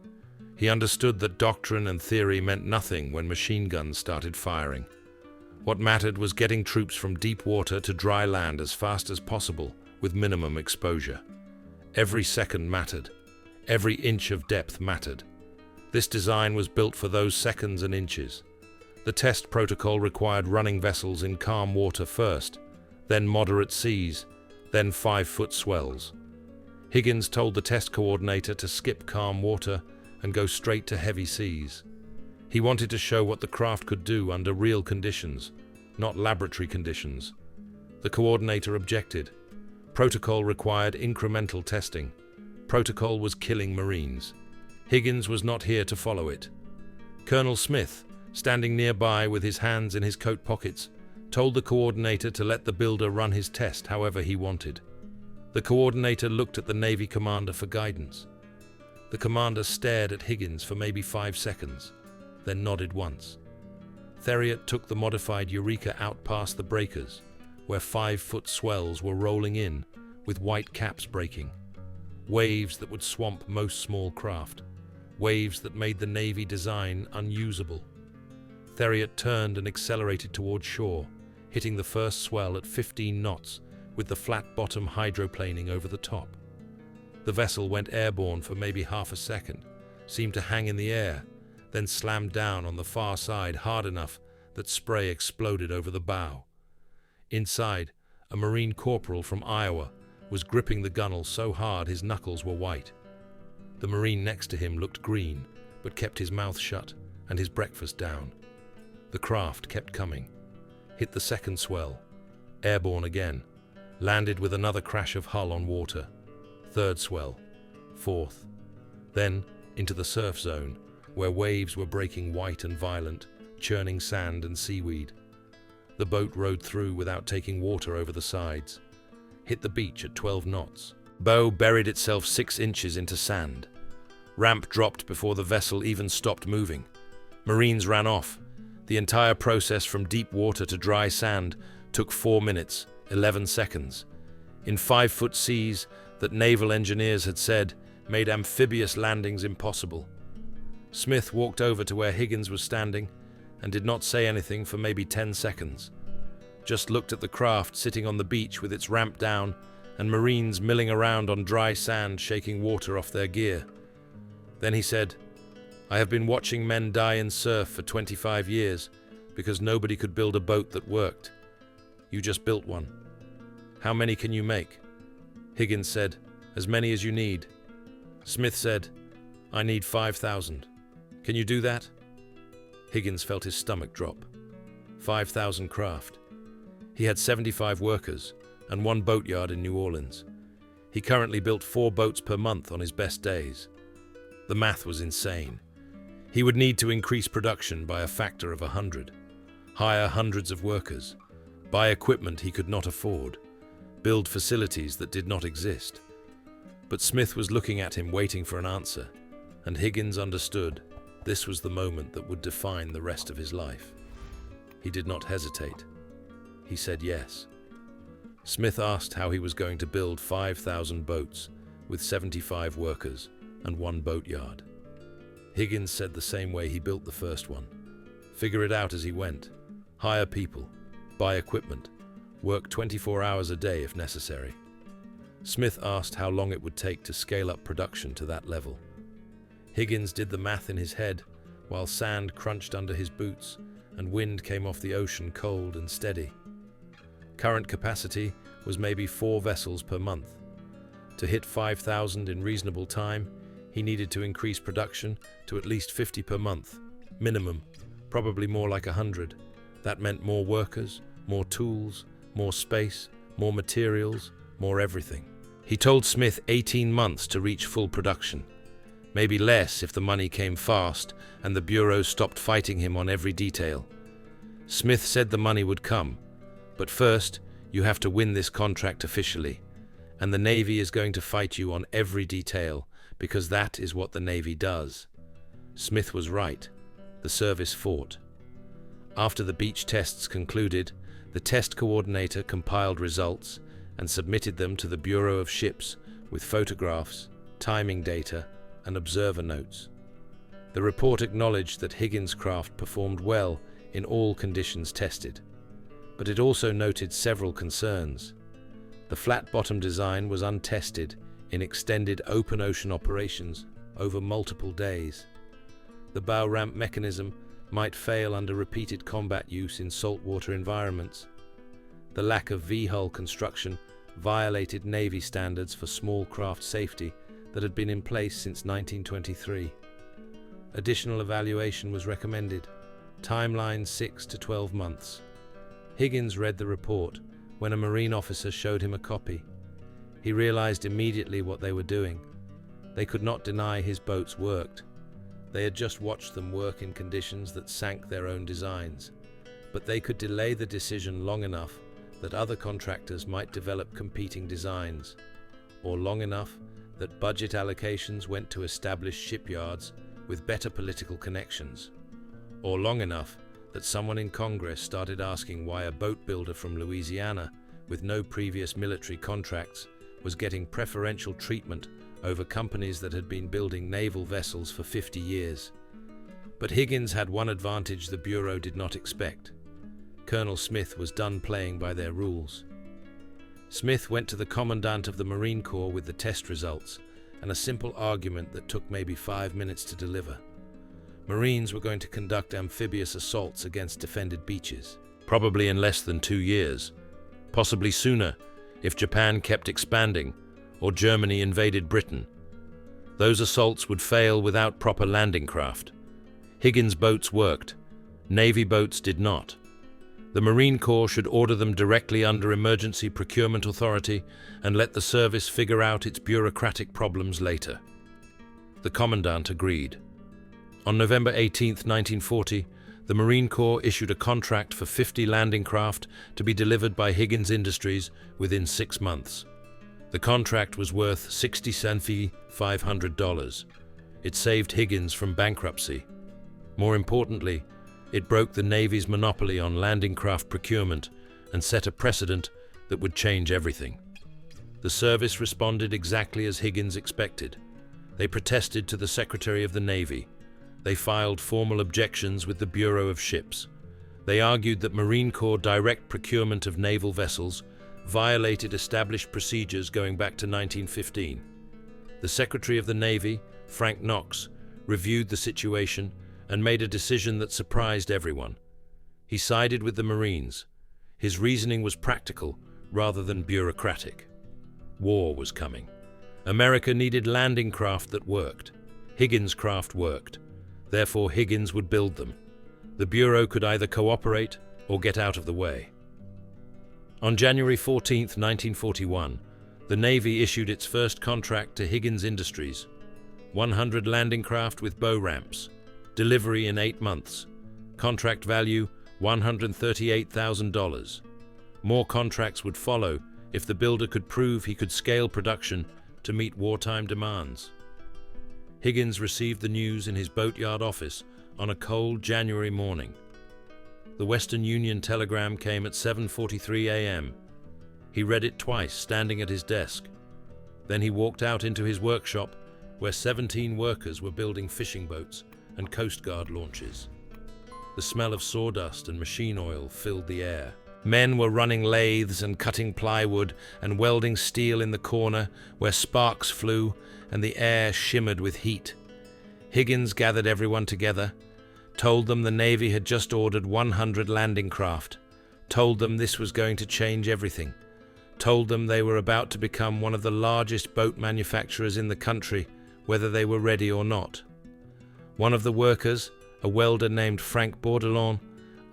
He understood that doctrine and theory meant nothing when machine guns started firing. What mattered was getting troops from deep water to dry land as fast as possible with minimum exposure. Every second mattered. Every inch of depth mattered. This design was built for those seconds and inches. The test protocol required running vessels in calm water first, then moderate seas, then 5-foot swells. Higgins told the test coordinator to skip calm water and go straight to heavy seas. He wanted to show what the craft could do under real conditions, not laboratory conditions. The coordinator objected. Protocol required incremental testing. Protocol was killing Marines. Higgins was not here to follow it. Colonel Smith, standing nearby with his hands in his coat pockets, told the coordinator to let the builder run his test however he wanted. The coordinator looked at the Navy commander for guidance. The commander stared at Higgins for maybe 5 seconds, then nodded once. Theriot took the modified Eureka out past the breakers, where 5-foot swells were rolling in, with white caps breaking. Waves that would swamp most small craft. Waves that made the Navy design unusable. Theriot turned and accelerated toward shore, hitting the first swell at 15 knots, with the flat bottom hydroplaning over the top. The vessel went airborne for maybe half a second, seemed to hang in the air, then slammed down on the far side hard enough that spray exploded over the bow. Inside, a Marine corporal from Iowa was gripping the gunwale so hard his knuckles were white. The Marine next to him looked green, but kept his mouth shut and his breakfast down. The craft kept coming. Hit the second swell. Airborne again. Landed with another crash of hull on water. Third swell. Fourth. Then into the surf zone, where waves were breaking white and violent, churning sand and seaweed. The boat rode through without taking water over the sides. Hit the beach at 12 knots. Bow buried itself 6 inches into sand. Ramp dropped before the vessel even stopped moving. Marines ran off. The entire process from deep water to dry sand took 4 minutes, 11 seconds. In 5-foot seas that naval engineers had said made amphibious landings impossible. Smith walked over to where Higgins was standing and did not say anything for maybe 10 seconds. Just looked at the craft sitting on the beach with its ramp down and Marines milling around on dry sand shaking water off their gear. Then he said, "I have been watching men die in surf for 25 years because nobody could build a boat that worked. You just built one. How many can you make?" Higgins said, "As many as you need." Smith said, "I need 5,000. Can you do that?" Higgins felt his stomach drop. 5,000 craft. He had 75 workers and one boatyard in New Orleans. He currently built 4 boats per month on his best days. The math was insane. He would need to increase production by a factor of 100, hire hundreds of workers, buy equipment he could not afford, build facilities that did not exist. But Smith was looking at him, waiting for an answer, and Higgins understood this was the moment that would define the rest of his life. He did not hesitate. He said yes. Smith asked how he was going to build 5,000 boats with 75 workers and one boatyard. Higgins said the same way he built the first one. Figure it out as he went. Hire people, buy equipment, work 24 hours a day if necessary. Smith asked how long it would take to scale up production to that level. Higgins did the math in his head while sand crunched under his boots and wind came off the ocean cold and steady. Current capacity was maybe 4 vessels per month. To hit 5,000 in reasonable time, he needed to increase production to at least 50 per month, minimum, probably more like 100. That meant more workers, more tools, more space, more materials, more everything. He told Smith 18 months to reach full production. Maybe less if the money came fast and the Bureau stopped fighting him on every detail. Smith said the money would come, but first you have to win this contract officially, and the Navy is going to fight you on every detail because that is what the Navy does. Smith was right. The service fought. After the beach tests concluded, the test coordinator compiled results and submitted them to the Bureau of Ships with photographs, timing data, and observer notes. The report acknowledged that Higgins' craft performed well in all conditions tested, but it also noted several concerns. The flat-bottom design was untested in extended open ocean operations over multiple days. The bow ramp mechanism might fail under repeated combat use in saltwater environments. The lack of V-hull construction violated Navy standards for small craft safety that had been in place since 1923. Additional evaluation was recommended. Timeline 6 to 12 months. Higgins read the report when a Marine officer showed him a copy. He realized immediately what they were doing. They could not deny his boats worked. They had just watched them work in conditions that sank their own designs. But they could delay the decision long enough that other contractors might develop competing designs, or long enough that budget allocations went to established shipyards with better political connections, or long enough that someone in Congress started asking why a boat builder from Louisiana with no previous military contracts was getting preferential treatment over companies that had been building naval vessels for 50 years. But Higgins had one advantage the Bureau did not expect. Colonel Smith was done playing by their rules. Smith went to the Commandant of the Marine Corps with the test results and a simple argument that took maybe 5 minutes to deliver. Marines were going to conduct amphibious assaults against defended beaches, probably in less than 2 years, possibly sooner if Japan kept expanding or Germany invaded Britain. Those assaults would fail without proper landing craft. Higgins' boats worked. Navy boats did not. The Marine Corps should order them directly under Emergency Procurement Authority and let the service figure out its bureaucratic problems later. The Commandant agreed. On November 18, 1940, the Marine Corps issued a contract for 50 landing craft to be delivered by Higgins Industries within 6 months. The contract was worth $67,500. It saved Higgins from bankruptcy. More importantly, it broke the Navy's monopoly on landing craft procurement and set a precedent that would change everything. The service responded exactly as Higgins expected. They protested to the Secretary of the Navy. They filed formal objections with the Bureau of Ships. They argued that Marine Corps direct procurement of naval vessels violated established procedures going back to 1915. The Secretary of the Navy, Frank Knox, reviewed the situation and made a decision that surprised everyone. He sided with the Marines. His reasoning was practical rather than bureaucratic. War was coming. America needed landing craft that worked. Higgins' craft worked. Therefore, Higgins would build them. The Bureau could either cooperate or get out of the way. On January 14, 1941, the Navy issued its first contract to Higgins Industries, 100 landing craft with bow ramps, delivery in 8 months, contract value $138,000. More contracts would follow if the builder could prove he could scale production to meet wartime demands. Higgins received the news in his boatyard office on a cold January morning. The Western Union telegram came at 7:43 a.m. He read it twice, standing at his desk. Then he walked out into his workshop, where 17 workers were building fishing boats and Coast Guard launches. The smell of sawdust and machine oil filled the air. Men were running lathes and cutting plywood and welding steel in the corner, where sparks flew and the air shimmered with heat. Higgins gathered everyone together, told them the Navy had just ordered 100 landing craft, told them this was going to change everything, told them they were about to become one of the largest boat manufacturers in the country, whether they were ready or not. One of the workers, a welder named Frank Bourdelon,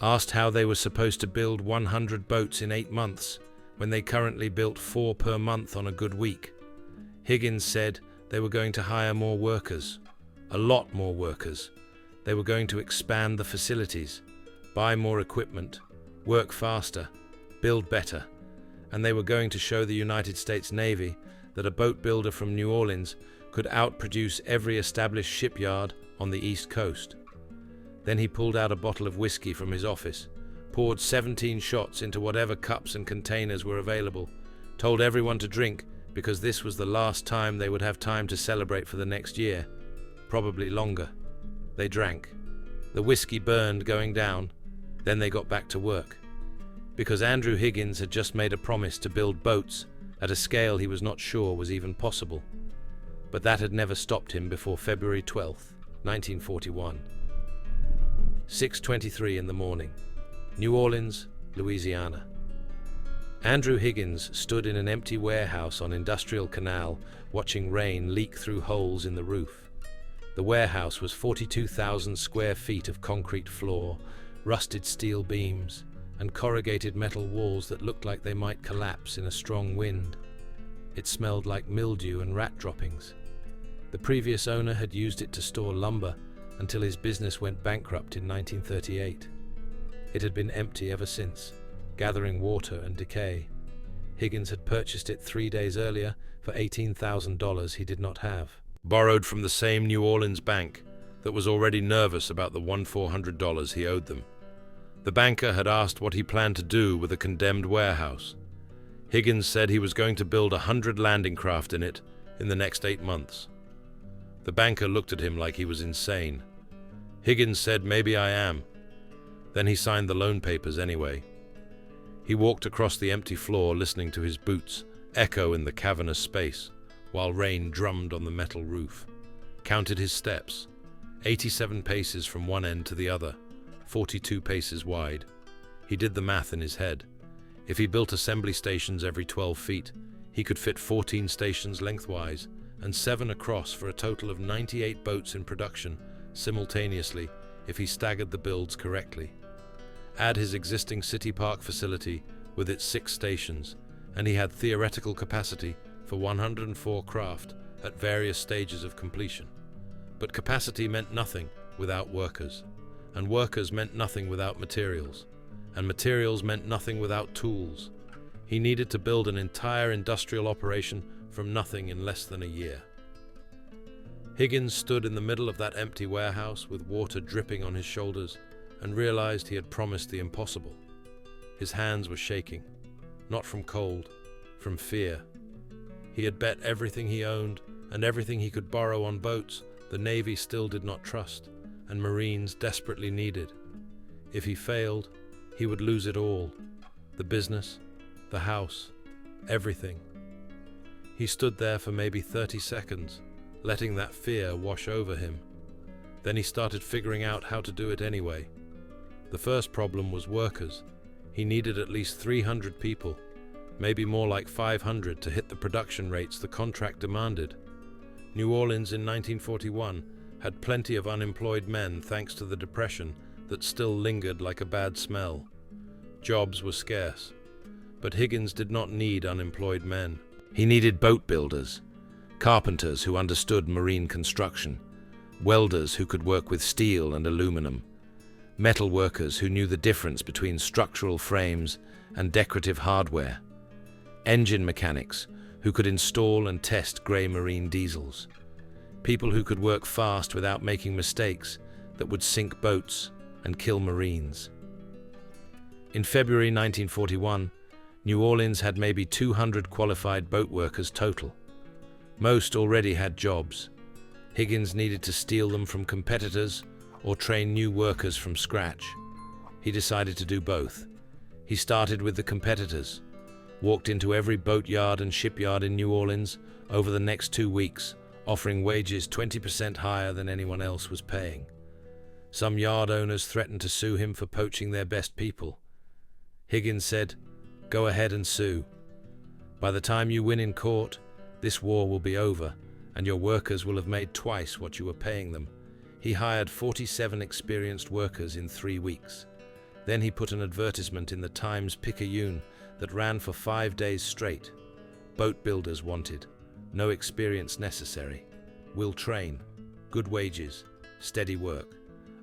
asked how they were supposed to build 100 boats in 8 months, when they currently built 4 per month on a good week. Higgins said they were going to hire more workers, a lot more workers. They were going to expand the facilities, buy more equipment, work faster, build better, and they were going to show the United States Navy that a boat builder from New Orleans could outproduce every established shipyard on the East Coast. Then he pulled out a bottle of whiskey from his office, poured 17 shots into whatever cups and containers were available, told everyone to drink because this was the last time they would have time to celebrate for the next year, probably longer. They drank. The whiskey burned going down. Then they got back to work. Because Andrew Higgins had just made a promise to build boats at a scale he was not sure was even possible. But that had never stopped him before February 12th, 1941. 6:23 in the morning. New Orleans, Louisiana. Andrew Higgins stood in an empty warehouse on Industrial Canal, watching rain leak through holes in the roof. The warehouse was 42,000 square feet of concrete floor, rusted steel beams, and corrugated metal walls that looked like they might collapse in a strong wind. It smelled like mildew and rat droppings. The previous owner had used it to store lumber until his business went bankrupt in 1938. It had been empty ever since, gathering water and decay. Higgins had purchased it 3 days earlier for $18,000 he did not have, borrowed from the same New Orleans bank that was already nervous about the $1,400 he owed them. The banker had asked what he planned to do with a condemned warehouse. Higgins said he was going to build 100 landing craft in it in the next 8 months. The banker looked at him like he was insane. Higgins said, "Maybe I am." Then he signed the loan papers anyway. He walked across the empty floor, listening to his boots echo in the cavernous space, while rain drummed on the metal roof. Counted his steps, 87 paces from one end to the other, 42 paces wide. He did the math in his head. If he built assembly stations every 12 feet, he could fit 14 stations lengthwise and 7 across for a total of 98 boats in production simultaneously if he staggered the builds correctly. Add his existing City Park facility with its 6 stations, and he had theoretical capacity for 104 craft at various stages of completion. But capacity meant nothing without workers, and workers meant nothing without materials, and materials meant nothing without tools. He needed to build an entire industrial operation from nothing in less than a year. Higgins stood in the middle of that empty warehouse with water dripping on his shoulders and realized he had promised the impossible. His hands were shaking, not from cold, from fear. He had bet everything he owned and everything he could borrow on boats the Navy still did not trust and Marines desperately needed. If he failed, he would lose it all: the business, the house, everything. He stood there for maybe 30 seconds, letting that fear wash over him. Then he started figuring out how to do it anyway. The first problem was workers. He needed at least 300 people, maybe more like 500 to hit the production rates the contract demanded. New Orleans in 1941 had plenty of unemployed men thanks to the Depression that still lingered like a bad smell. Jobs were scarce, but Higgins did not need unemployed men. He needed boat builders, carpenters who understood marine construction, welders who could work with steel and aluminum, metal workers who knew the difference between structural frames and decorative hardware, engine mechanics who could install and test grey marine diesels, people who could work fast without making mistakes that would sink boats and kill Marines. In February 1941, New Orleans had maybe 200 qualified boat workers total. Most already had jobs. Higgins needed to steal them from competitors or train new workers from scratch. He decided to do both. He started with the competitors, walked into every boatyard and shipyard in New Orleans over the next 2 weeks, offering wages 20% higher than anyone else was paying. Some yard owners threatened to sue him for poaching their best people. Higgins said, "Go ahead and sue. By the time you win in court, this war will be over, and your workers will have made twice what you were paying them." He hired 47 experienced workers in 3 weeks. Then he put an advertisement in the Times-Picayune that ran for 5 days straight. Boat builders wanted. No experience necessary. Will train. Good wages. Steady work.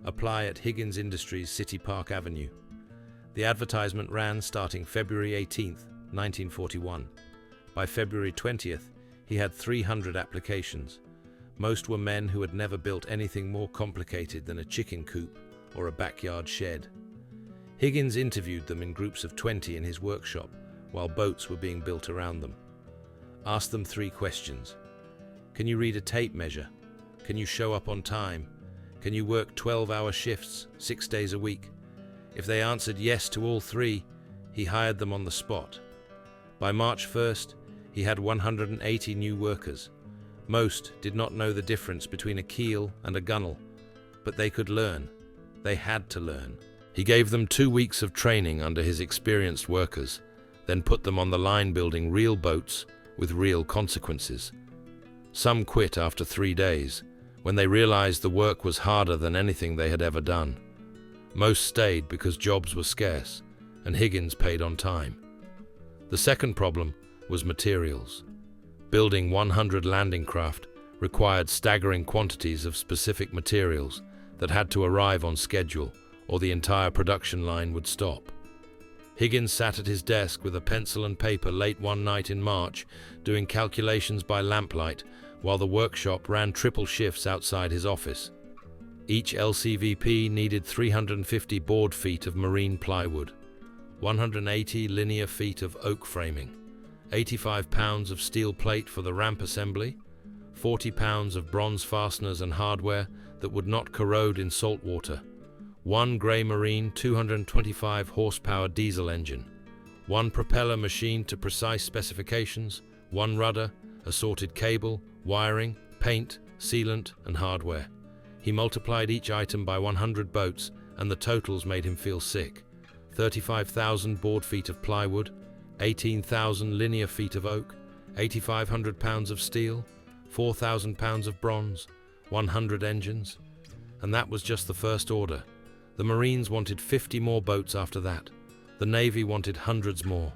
Apply at Higgins Industries, City Park Avenue. The advertisement ran starting February 18, 1941. By February 20th, he had 300 applications. Most were men who had never built anything more complicated than a chicken coop or a backyard shed. Higgins interviewed them in groups of 20 in his workshop while boats were being built around them. Asked them 3 questions. Can you read a tape measure? Can you show up on time? Can you work 12-hour shifts, 6 days a week? If they answered yes to all 3, he hired them on the spot. By March 1st, he had 180 new workers. Most did not know the difference between a keel and a gunnel, but they could learn. They had to learn. He gave them 2 weeks of training under his experienced workers, then put them on the line building real boats with real consequences. Some quit after 3 days, when they realized the work was harder than anything they had ever done. Most stayed because jobs were scarce, and Higgins paid on time. The second problem was materials. Building 100 landing craft required staggering quantities of specific materials that had to arrive on schedule, or the entire production line would stop. Higgins sat at his desk with a pencil and paper late one night in March, doing calculations by lamplight, while the workshop ran triple shifts outside his office. Each LCVP needed 350 board feet of marine plywood, 180 linear feet of oak framing, 85 pounds of steel plate for the ramp assembly, 40 pounds of bronze fasteners and hardware that would not corrode in salt water, 1 grey marine 225 horsepower diesel engine, 1 propeller machined to precise specifications, 1 rudder, assorted cable, wiring, paint, sealant, and hardware. He multiplied each item by 100 boats, and the totals made him feel sick. 35,000 board feet of plywood, 18,000 linear feet of oak, 8,500 pounds of steel, 4,000 pounds of bronze, 100 engines. And that was just the first order. The Marines wanted 50 more boats after that. The Navy wanted hundreds more.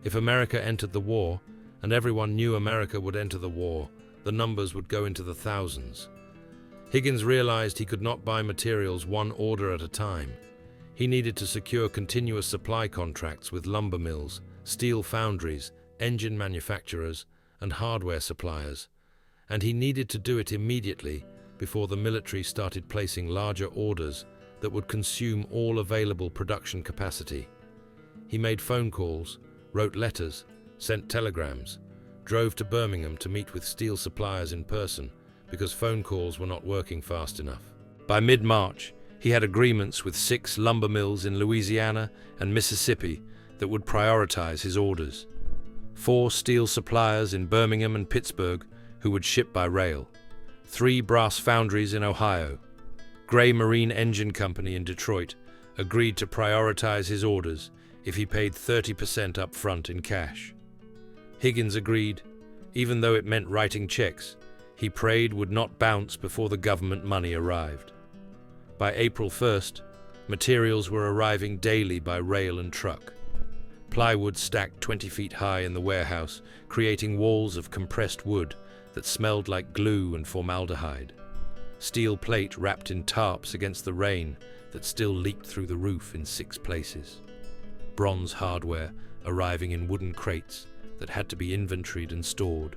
If America entered the war, and everyone knew America would enter the war, the numbers would go into the thousands. Higgins realized he could not buy materials 1 order at a time. He needed to secure continuous supply contracts with lumber mills, steel foundries, engine manufacturers, and hardware suppliers. And he needed to do it immediately before the military started placing larger orders that would consume all available production capacity. He made phone calls, wrote letters, sent telegrams, drove to Birmingham to meet with steel suppliers in person because phone calls were not working fast enough. By mid-March, he had agreements with 6 lumber mills in Louisiana and Mississippi that would prioritize his orders. 4 steel suppliers in Birmingham and Pittsburgh who would ship by rail, 3 brass foundries in Ohio. Gray Marine Engine Company in Detroit agreed to prioritize his orders if he paid 30% up front in cash. Higgins agreed, even though it meant writing checks he prayed would not bounce before the government money arrived. By April 1st, materials were arriving daily by rail and truck. Plywood stacked 20 feet high in the warehouse, creating walls of compressed wood that smelled like glue and formaldehyde. Steel plate wrapped in tarps against the rain that still leaked through the roof in 6 places. Bronze hardware arriving in wooden crates that had to be inventoried and stored.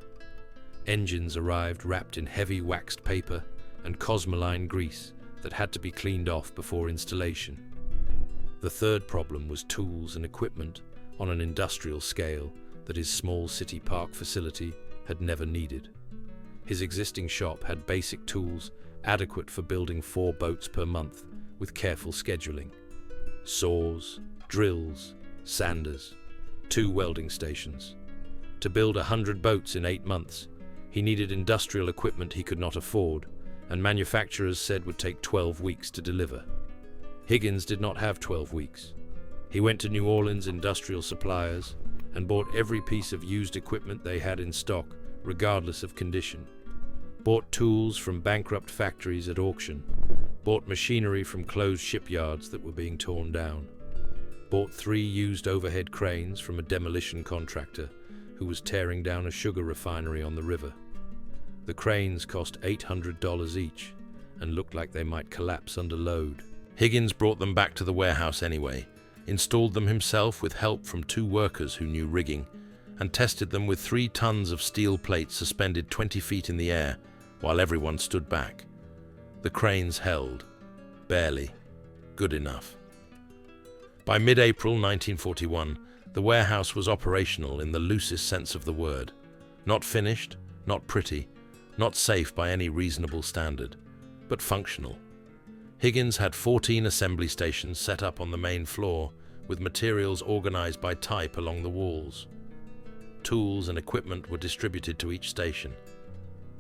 Engines arrived wrapped in heavy waxed paper and cosmoline grease that had to be cleaned off before installation. The third problem was tools and equipment on an industrial scale that his small city park facility had never needed. His existing shop had basic tools adequate for building 4 boats per month with careful scheduling. Saws, drills, sanders, 2 welding stations. To build 100 boats in 8 months, he needed industrial equipment he could not afford, and manufacturers said would take 12 weeks to deliver. Higgins did not have 12 weeks. He went to New Orleans industrial suppliers and bought every piece of used equipment they had in stock, regardless of condition. Bought tools from bankrupt factories at auction. Bought machinery from closed shipyards that were being torn down. Bought 3 used overhead cranes from a demolition contractor who was tearing down a sugar refinery on the river. The cranes cost $800 each and looked like they might collapse under load. Higgins brought them back to the warehouse anyway, installed them himself with help from 2 workers who knew rigging, and tested them with 3 tons of steel plates suspended 20 feet in the air while everyone stood back. The cranes held. Barely. Good enough. By mid-April 1941, the warehouse was operational in the loosest sense of the word. Not finished, not pretty, not safe by any reasonable standard, but functional. Higgins had 14 assembly stations set up on the main floor, with materials organized by type along the walls. Tools and equipment were distributed to each station.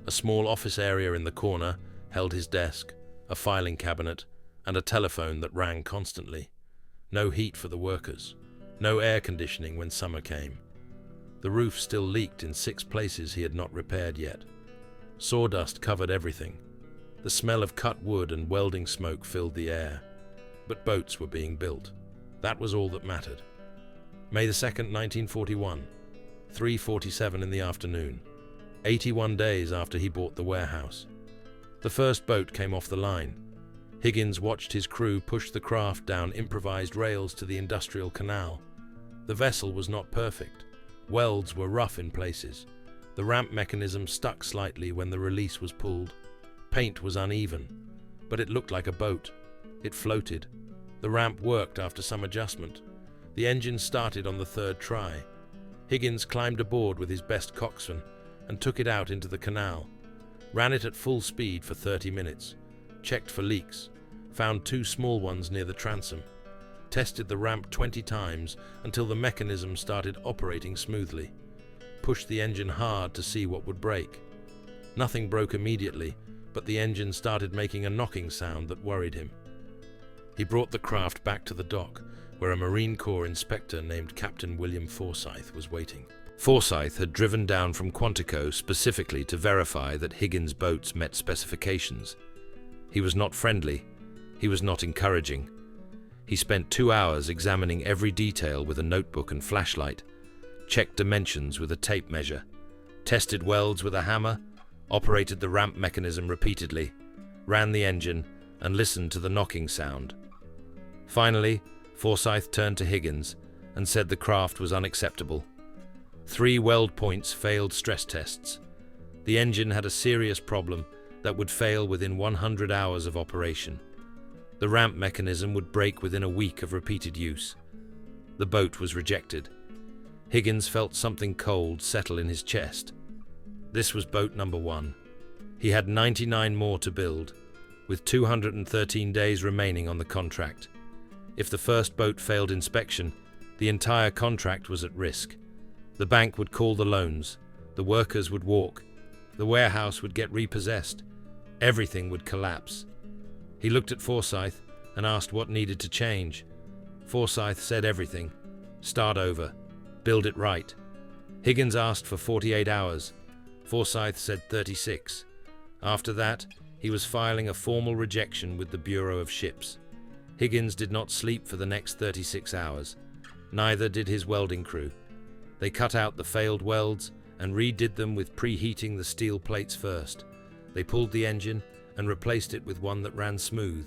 A small office area in the corner held his desk, a filing cabinet, and a telephone that rang constantly. No heat for the workers. No air conditioning when summer came. The roof still leaked in 6 places he had not repaired yet. Sawdust covered everything. The smell of cut wood and welding smoke filled the air. But boats were being built. That was all that mattered. May the 2nd, 1941, 3:47 in the afternoon, 81 days after he bought the warehouse. The first boat came off the line. Higgins watched his crew push the craft down improvised rails to the industrial canal. The vessel was not perfect. Welds were rough in places. The ramp mechanism stuck slightly when the release was pulled. Paint was uneven, but it looked like a boat. It floated. The ramp worked after some adjustment. The engine started on the 3rd try. Higgins climbed aboard with his best coxswain and took it out into the canal. Ran it at full speed for 30 minutes. Checked for leaks. Found 2 small ones near the transom. Tested the ramp 20 times until the mechanism started operating smoothly. Pushed the engine hard to see what would break. Nothing broke immediately, but the engine started making a knocking sound that worried him. He brought the craft back to the dock, where a Marine Corps inspector named Captain William Forsyth was waiting. Forsyth had driven down from Quantico specifically to verify that Higgins' boats met specifications. He was not friendly. He was not encouraging. He spent 2 hours examining every detail with a notebook and flashlight, checked dimensions with a tape measure, tested welds with a hammer, operated the ramp mechanism repeatedly, ran the engine, and listened to the knocking sound. Finally, Forsyth turned to Higgins and said the craft was unacceptable. 3 weld points failed stress tests. The engine had a serious problem that would fail within 100 hours of operation. The ramp mechanism would break within a week of repeated use. The boat was rejected. Higgins felt something cold settle in his chest. This was boat number 1. He had 99 more to build, with 213 days remaining on the contract. If the first boat failed inspection, the entire contract was at risk. The bank would call the loans, the workers would walk, the warehouse would get repossessed, everything would collapse. He looked at Forsyth and asked what needed to change. Forsyth said everything. Start over. Build it right. Higgins asked for 48 hours. Forsyth said 36. After that, he was filing a formal rejection with the Bureau of Ships. Higgins did not sleep for the next 36 hours. Neither did his welding crew. They cut out the failed welds and redid them with preheating the steel plates first. They pulled the engine and replaced it with one that ran smooth.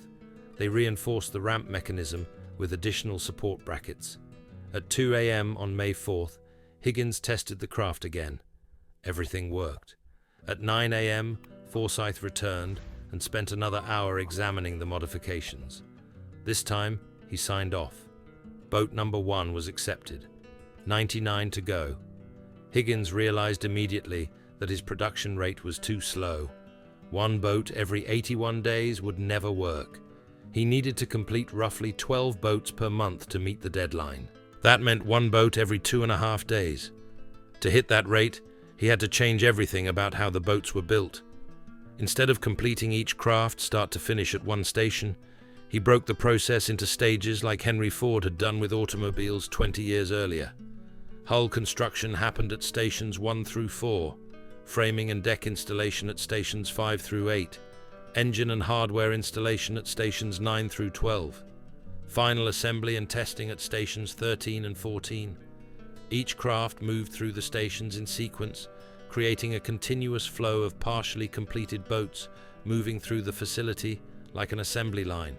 They reinforced the ramp mechanism with additional support brackets. At 2 a.m. on May 4th, Higgins tested the craft again. Everything worked. At 9 a.m., Forsyth returned and spent another hour examining the modifications. This time, he signed off. Boat number 1 was accepted. 99 to go. Higgins realized immediately that his production rate was too slow. One boat every 81 days would never work. He needed to complete roughly 12 boats per month to meet the deadline. That meant one boat every 2.5 days. To hit that rate, he had to change everything about how the boats were built. Instead of completing each craft start to finish at one station, he broke the process into stages like Henry Ford had done with automobiles 20 years earlier. Hull construction happened at stations 1 through 4, framing and deck installation at stations 5 through 8, engine and hardware installation at stations 9 through 12, final assembly and testing at stations 13 and 14. Each craft moved through the stations in sequence, creating a continuous flow of partially completed boats moving through the facility like an assembly line.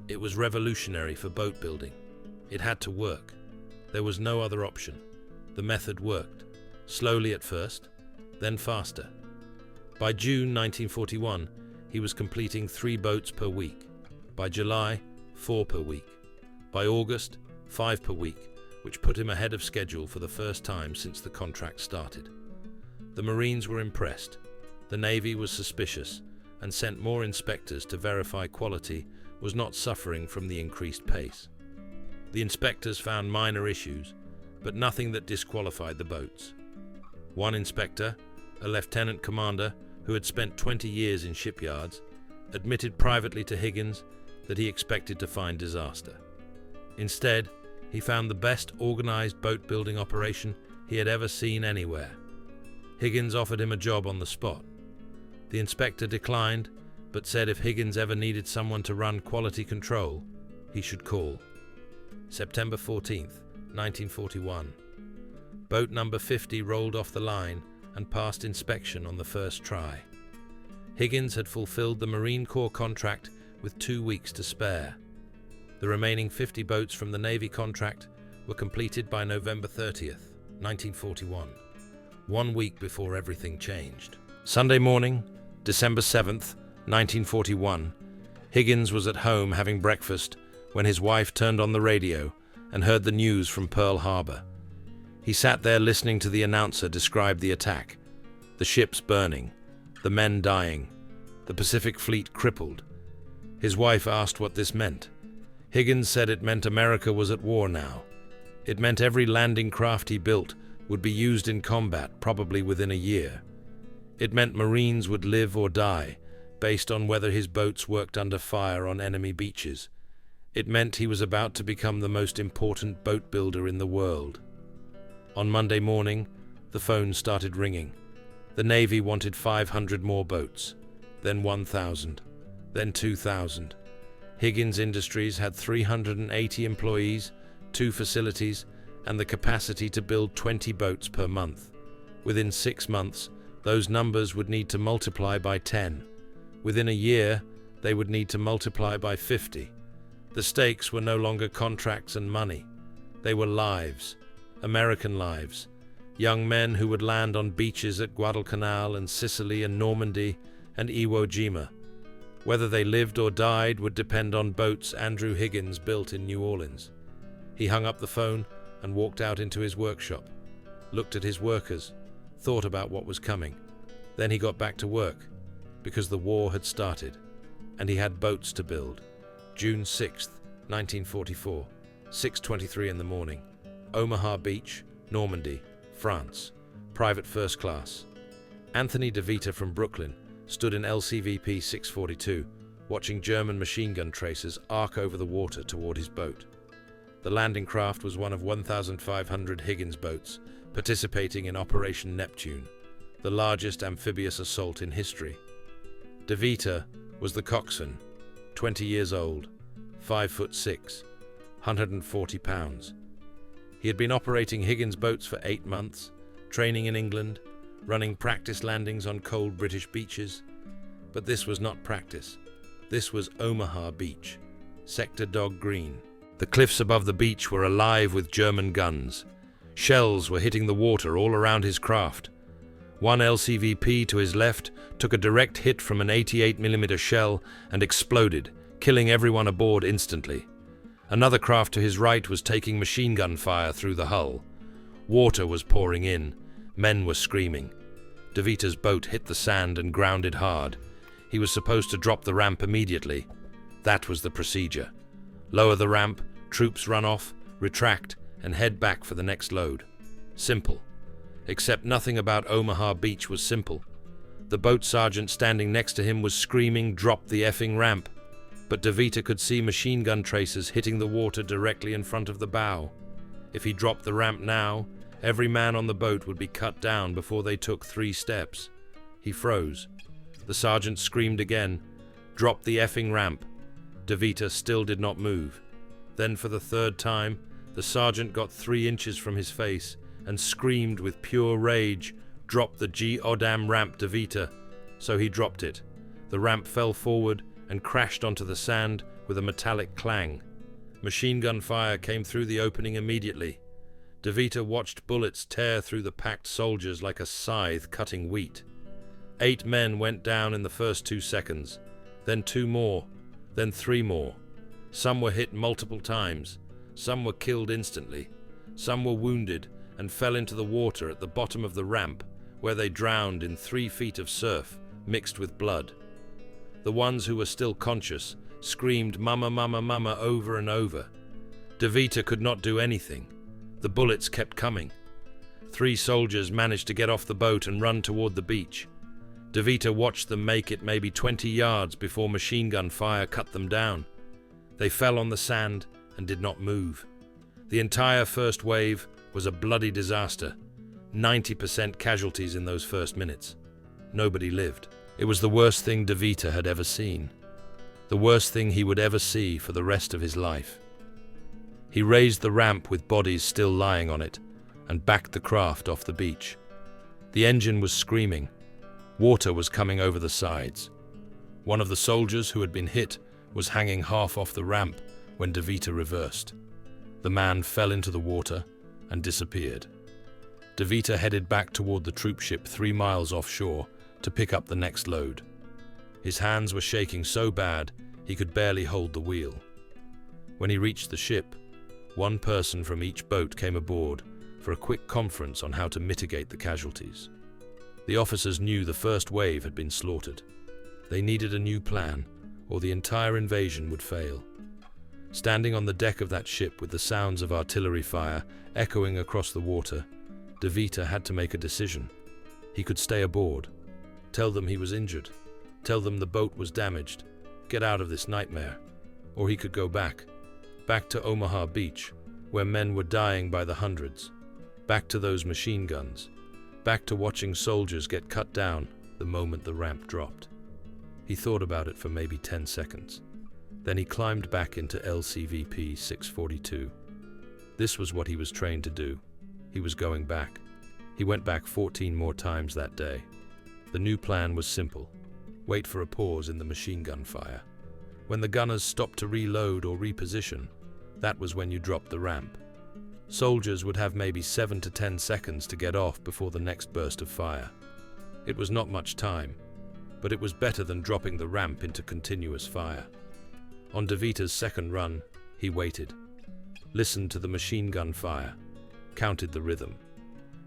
It was revolutionary for boat building. It had to work. There was no other option. The method worked, slowly at first, then faster. By June 1941, he was completing 3 boats per week. By July, 4 per week. By August, 5 per week, which put him ahead of schedule for the first time since the contract started. The Marines were impressed. The Navy was suspicious and sent more inspectors to verify quality was not suffering from the increased pace. The inspectors found minor issues, but nothing that disqualified the boats. One inspector, a lieutenant commander who had spent 20 years in shipyards, admitted privately to Higgins that he expected to find disaster. Instead, he found the best organized boat building operation he had ever seen anywhere. Higgins offered him a job on the spot. The inspector declined, but said if Higgins ever needed someone to run quality control, he should call. September 14th, 1941. Boat number 50 rolled off the line and passed inspection on the first try. Higgins had fulfilled the Marine Corps contract with 2 weeks to spare. The remaining 50 boats from the Navy contract were completed by November 30th, 1941, 1 week before everything changed. Sunday morning, December 7th, 1941, Higgins was at home having breakfast when his wife turned on the radio and heard the news from Pearl Harbor. He sat there listening to the announcer describe the attack, the ships burning, the men dying, the Pacific Fleet crippled. His wife asked what this meant. Higgins said it meant America was at war now. It meant every landing craft he built would be used in combat probably within a year. It meant Marines would live or die based on whether his boats worked under fire on enemy beaches. It meant he was about to become the most important boat builder in the world. On Monday morning, the phone started ringing. The Navy wanted 500 more boats, then 1,000, then 2,000. Higgins Industries had 380 employees, 2 facilities, and the capacity to build 20 boats per month. Within 6 months, those numbers would need to multiply by 10. Within a year, they would need to multiply by 50. The stakes were no longer contracts and money. They were lives, American lives, young men who would land on beaches at Guadalcanal and Sicily and Normandy and Iwo Jima. Whether they lived or died would depend on boats Andrew Higgins built in New Orleans. He hung up the phone and walked out into his workshop, looked at his workers, thought about what was coming. Then he got back to work, because the war had started, and he had boats to build. June 6th, 1944, 6:23 in the morning. Omaha Beach, Normandy, France, private first class. Anthony DeVita from Brooklyn stood in LCVP 642, watching German machine gun tracers arc over the water toward his boat. The landing craft was one of 1,500 Higgins boats participating in Operation Neptune, the largest amphibious assault in history. DeVita was the coxswain, 20 years old, 5'6", 140 pounds. He had been operating Higgins boats for 8 months, training in England, running practice landings on cold British beaches. But this was not practice. This was Omaha Beach, Sector Dog Green. The cliffs above the beach were alive with German guns. Shells were hitting the water all around his craft. One LCVP to his left took a direct hit from an 88mm shell and exploded, killing everyone aboard instantly. Another craft to his right was taking machine gun fire through the hull. Water was pouring in. Men were screaming. DeVita's boat hit the sand and grounded hard. He was supposed to drop the ramp immediately. That was the procedure. Lower the ramp, troops run off, retract, and head back for the next load. Simple. Except nothing about Omaha Beach was simple. The boat sergeant standing next to him was screaming, "Drop the effing ramp!" But DeVita could see machine gun tracers hitting the water directly in front of the bow. If he dropped the ramp now, every man on the boat would be cut down before they took 3 steps. He froze. The sergeant screamed again, "Drop the effing ramp!" DeVita still did not move. Then for the 3rd time, the sergeant got 3 inches from his face and screamed with pure rage, "Drop the G-O-damn ramp, DeVita!" So he dropped it. The ramp fell forward and crashed onto the sand with a metallic clang. Machine gun fire came through the opening immediately. DeVita watched bullets tear through the packed soldiers like a scythe cutting wheat. 8 men went down in the first 2 seconds, then 2 more, then 3 more. Some were hit multiple times, some were killed instantly, some were wounded and fell into the water at the bottom of the ramp, where they drowned in 3 feet of surf mixed with blood. The ones who were still conscious screamed "Mama, Mama, Mama" over and over. DeVita could not do anything. The bullets kept coming. 3 soldiers managed to get off the boat and run toward the beach. DeVita watched them make it maybe 20 yards before machine gun fire cut them down. They fell on the sand and did not move. The entire first wave was a bloody disaster. 90% casualties in those first minutes. Nobody lived. It was the worst thing DeVita had ever seen. The worst thing he would ever see for the rest of his life. He raised the ramp with bodies still lying on it and backed the craft off the beach. The engine was screaming. Water was coming over the sides. One of the soldiers who had been hit was hanging half off the ramp when DeVita reversed. The man fell into the water and disappeared. DeVita headed back toward the troop ship 3 miles offshore to pick up the next load. His hands were shaking so bad he could barely hold the wheel. When he reached the ship, 1 person from each boat came aboard for a quick conference on how to mitigate the casualties. The officers knew the first wave had been slaughtered. They needed a new plan, or the entire invasion would fail. Standing on the deck of that ship with the sounds of artillery fire echoing across the water, DeVita had to make a decision. He could stay aboard, tell them he was injured, tell them the boat was damaged, get out of this nightmare. Or he could go back to Omaha Beach, where men were dying by the hundreds, back to those machine guns, back to watching soldiers get cut down the moment the ramp dropped. He thought about it for maybe 10 seconds. Then he climbed back into LCVP 642. This was what he was trained to do. He was going back. He went back 14 more times that day. The new plan was simple. Wait for a pause in the machine gun fire. When the gunners stopped to reload or reposition, that was when you dropped the ramp. Soldiers would have maybe 7 to 10 seconds to get off before the next burst of fire. It was not much time, but it was better than dropping the ramp into continuous fire. On DeVita's second run, he waited, listened to the machine gun fire, counted the rhythm.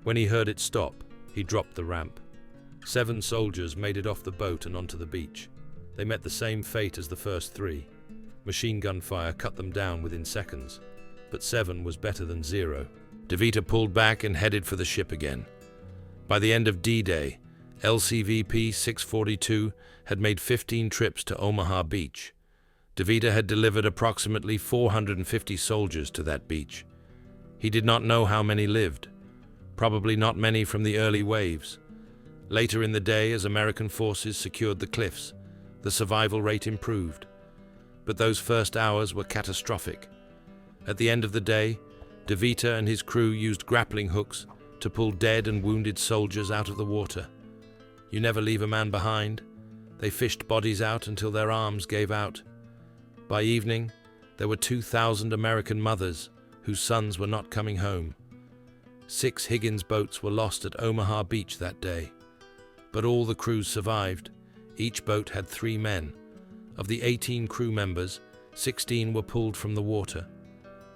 When he heard it stop, he dropped the ramp. 7 soldiers made it off the boat and onto the beach. They met the same fate as the first 3. Machine gun fire cut them down within seconds. but 7 was better than 0. DeVita pulled back and headed for the ship again. By the end of D-Day, LCVP 642 had made 15 trips to Omaha Beach. DeVita had delivered approximately 450 soldiers to that beach. He did not know how many lived, probably not many from the early waves. Later in the day, as American forces secured the cliffs, the survival rate improved. But those first hours were catastrophic. At the end of the day, DeVita and his crew used grappling hooks to pull dead and wounded soldiers out of the water. You never leave a man behind. They fished bodies out until their arms gave out. By evening, there were 2,000 American mothers whose sons were not coming home. 6 Higgins boats were lost at Omaha Beach that day. But all the crews survived. Each boat had 3 men. Of the 18 crew members, 16 were pulled from the water.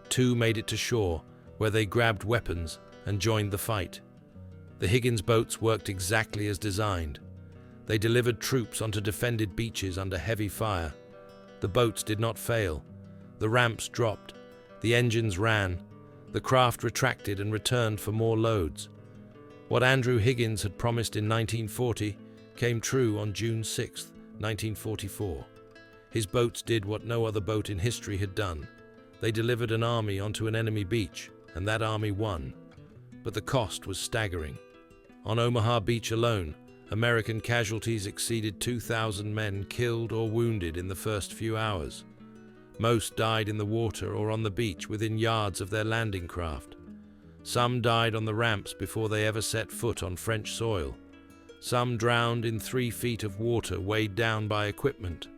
2 made it to shore, where they grabbed weapons and joined the fight. The Higgins boats worked exactly as designed. They delivered troops onto defended beaches under heavy fire. The boats did not fail. The ramps dropped. The engines ran. The craft retracted and returned for more loads. What Andrew Higgins had promised in 1940 came true on June 6, 1944. His boats did what no other boat in history had done. They delivered an army onto an enemy beach, and that army won. But the cost was staggering. On Omaha Beach alone, American casualties exceeded 2,000 men killed or wounded in the first few hours. Most died in the water or on the beach within yards of their landing craft. Some died on the ramps before they ever set foot on French soil. Some drowned in 3 feet of water weighed down by equipment.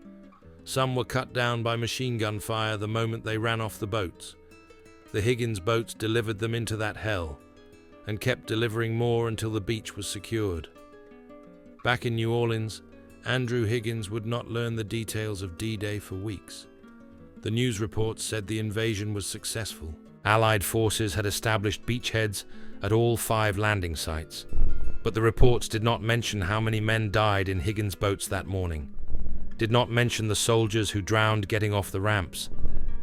Some were cut down by machine gun fire the moment they ran off the boats. The Higgins boats delivered them into that hell, and kept delivering more until the beach was secured. Back in New Orleans, Andrew Higgins would not learn the details of D-Day for weeks. The news reports said the invasion was successful. Allied forces had established beachheads at all 5 landing sites, but the reports did not mention how many men died in Higgins' boats that morning, did not mention the soldiers who drowned getting off the ramps,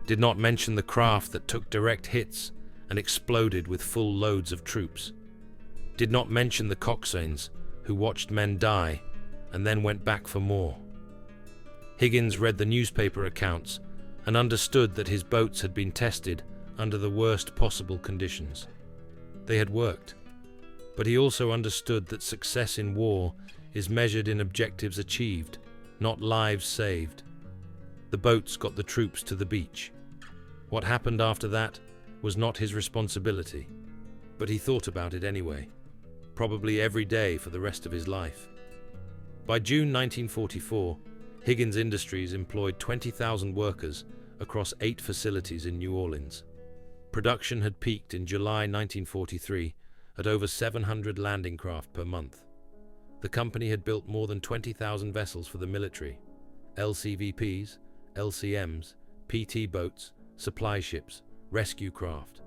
did not mention the craft that took direct hits and exploded with full loads of troops, did not mention the coxswains who watched men die and then went back for more. Higgins read the newspaper accounts and understood that his boats had been tested under the worst possible conditions. They had worked, but he also understood that success in war is measured in objectives achieved, not lives saved. The boats got the troops to the beach. What happened after that was not his responsibility, but he thought about it anyway, probably every day for the rest of his life. By June 1944, Higgins Industries employed 20,000 workers across 8 facilities in New Orleans. Production had peaked in July 1943 at over 700 landing craft per month. The company had built more than 20,000 vessels for the military, LCVPs, LCMs, PT boats, supply ships, rescue craft.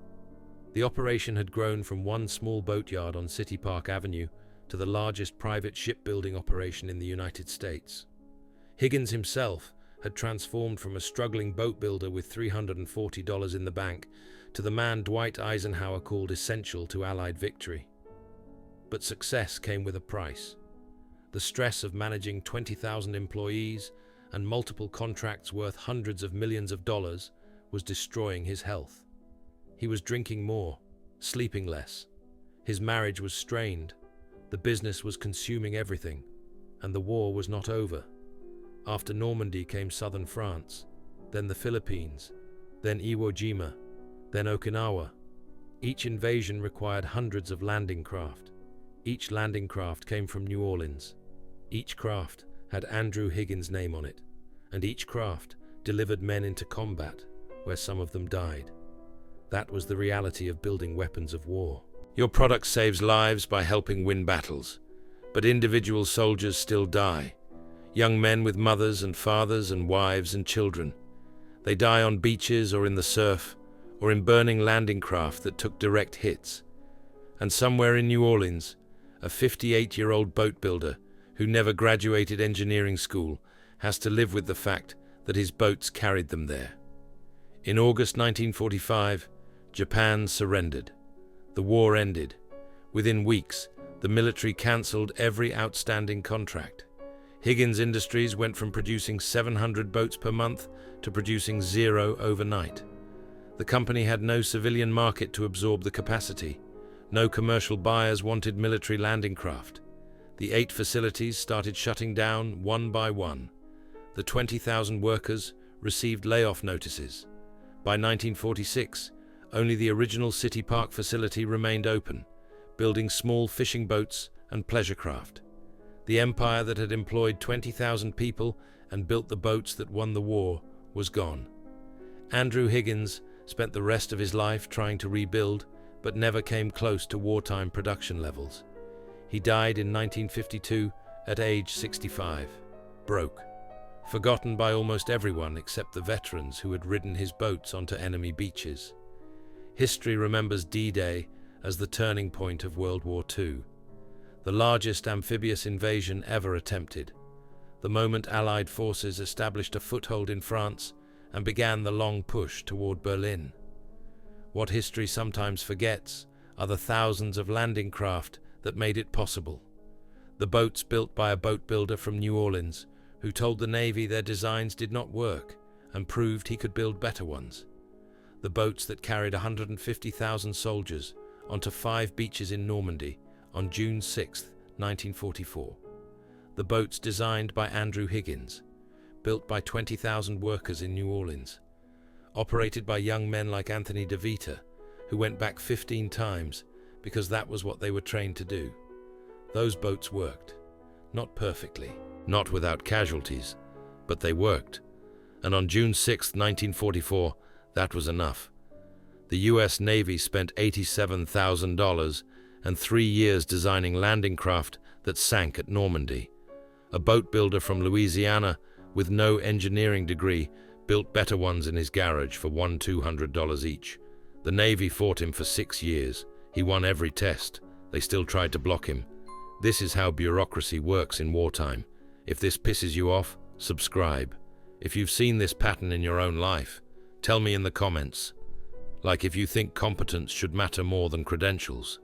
The operation had grown from one small boatyard on City Park Avenue to the largest private shipbuilding operation in the United States. Higgins himself had transformed from a struggling boat builder with $340 in the bank to the man Dwight Eisenhower called essential to Allied victory. But success came with a price. The stress of managing 20,000 employees and multiple contracts worth hundreds of millions of dollars was destroying his health. He was drinking more, sleeping less. His marriage was strained. The business was consuming everything, and the war was not over. After Normandy came southern France, then the Philippines, then Iwo Jima, then Okinawa. Each invasion required hundreds of landing craft. Each landing craft came from New Orleans. Each craft had Andrew Higgins' name on it, and each craft delivered men into combat, where some of them died. That was the reality of building weapons of war. Your product saves lives by helping win battles, but individual soldiers still die. Young men with mothers and fathers and wives and children. They die on beaches or in the surf, or in burning landing craft that took direct hits. And somewhere in New Orleans, a 58-year-old boat builder who never graduated engineering school has to live with the fact that his boats carried them there. In August 1945, Japan surrendered. The war ended. Within weeks, the military cancelled every outstanding contract. Higgins Industries went from producing 700 boats per month to producing 0 overnight. The company had no civilian market to absorb the capacity. No commercial buyers wanted military landing craft. The 8 facilities started shutting down one by one. The 20,000 workers received layoff notices. By 1946, only the original City Park facility remained open, building small fishing boats and pleasure craft. The empire that had employed 20,000 people and built the boats that won the war was gone. Andrew Higgins spent the rest of his life trying to rebuild, but never came close to wartime production levels. He died in 1952 at age 65, broke, forgotten by almost everyone except the veterans who had ridden his boats onto enemy beaches. History remembers D-Day as the turning point of World War II, the largest amphibious invasion ever attempted, the moment Allied forces established a foothold in France and began the long push toward Berlin. What history sometimes forgets are the thousands of landing craft that made it possible. The boats built by a boat builder from New Orleans who told the Navy their designs did not work and proved he could build better ones. The boats that carried 150,000 soldiers onto 5 beaches in Normandy on June 6, 1944. The boats designed by Andrew Higgins, built by 20,000 workers in New Orleans, operated by young men like Anthony DeVita, who went back 15 times because that was what they were trained to do. Those boats worked. Not perfectly, not without casualties, but they worked. And on June 6, 1944, that was enough. The U.S. Navy spent $87,000 and 3 years designing landing craft that sank at Normandy. A boat builder from Louisiana with no engineering degree built better ones in his garage for $200 each. The Navy fought him for 6 years. He won every test. They still tried to block him. This is how bureaucracy works in wartime. If this pisses you off, subscribe. If you've seen this pattern in your own life, tell me in the comments. Like if you think competence should matter more than credentials.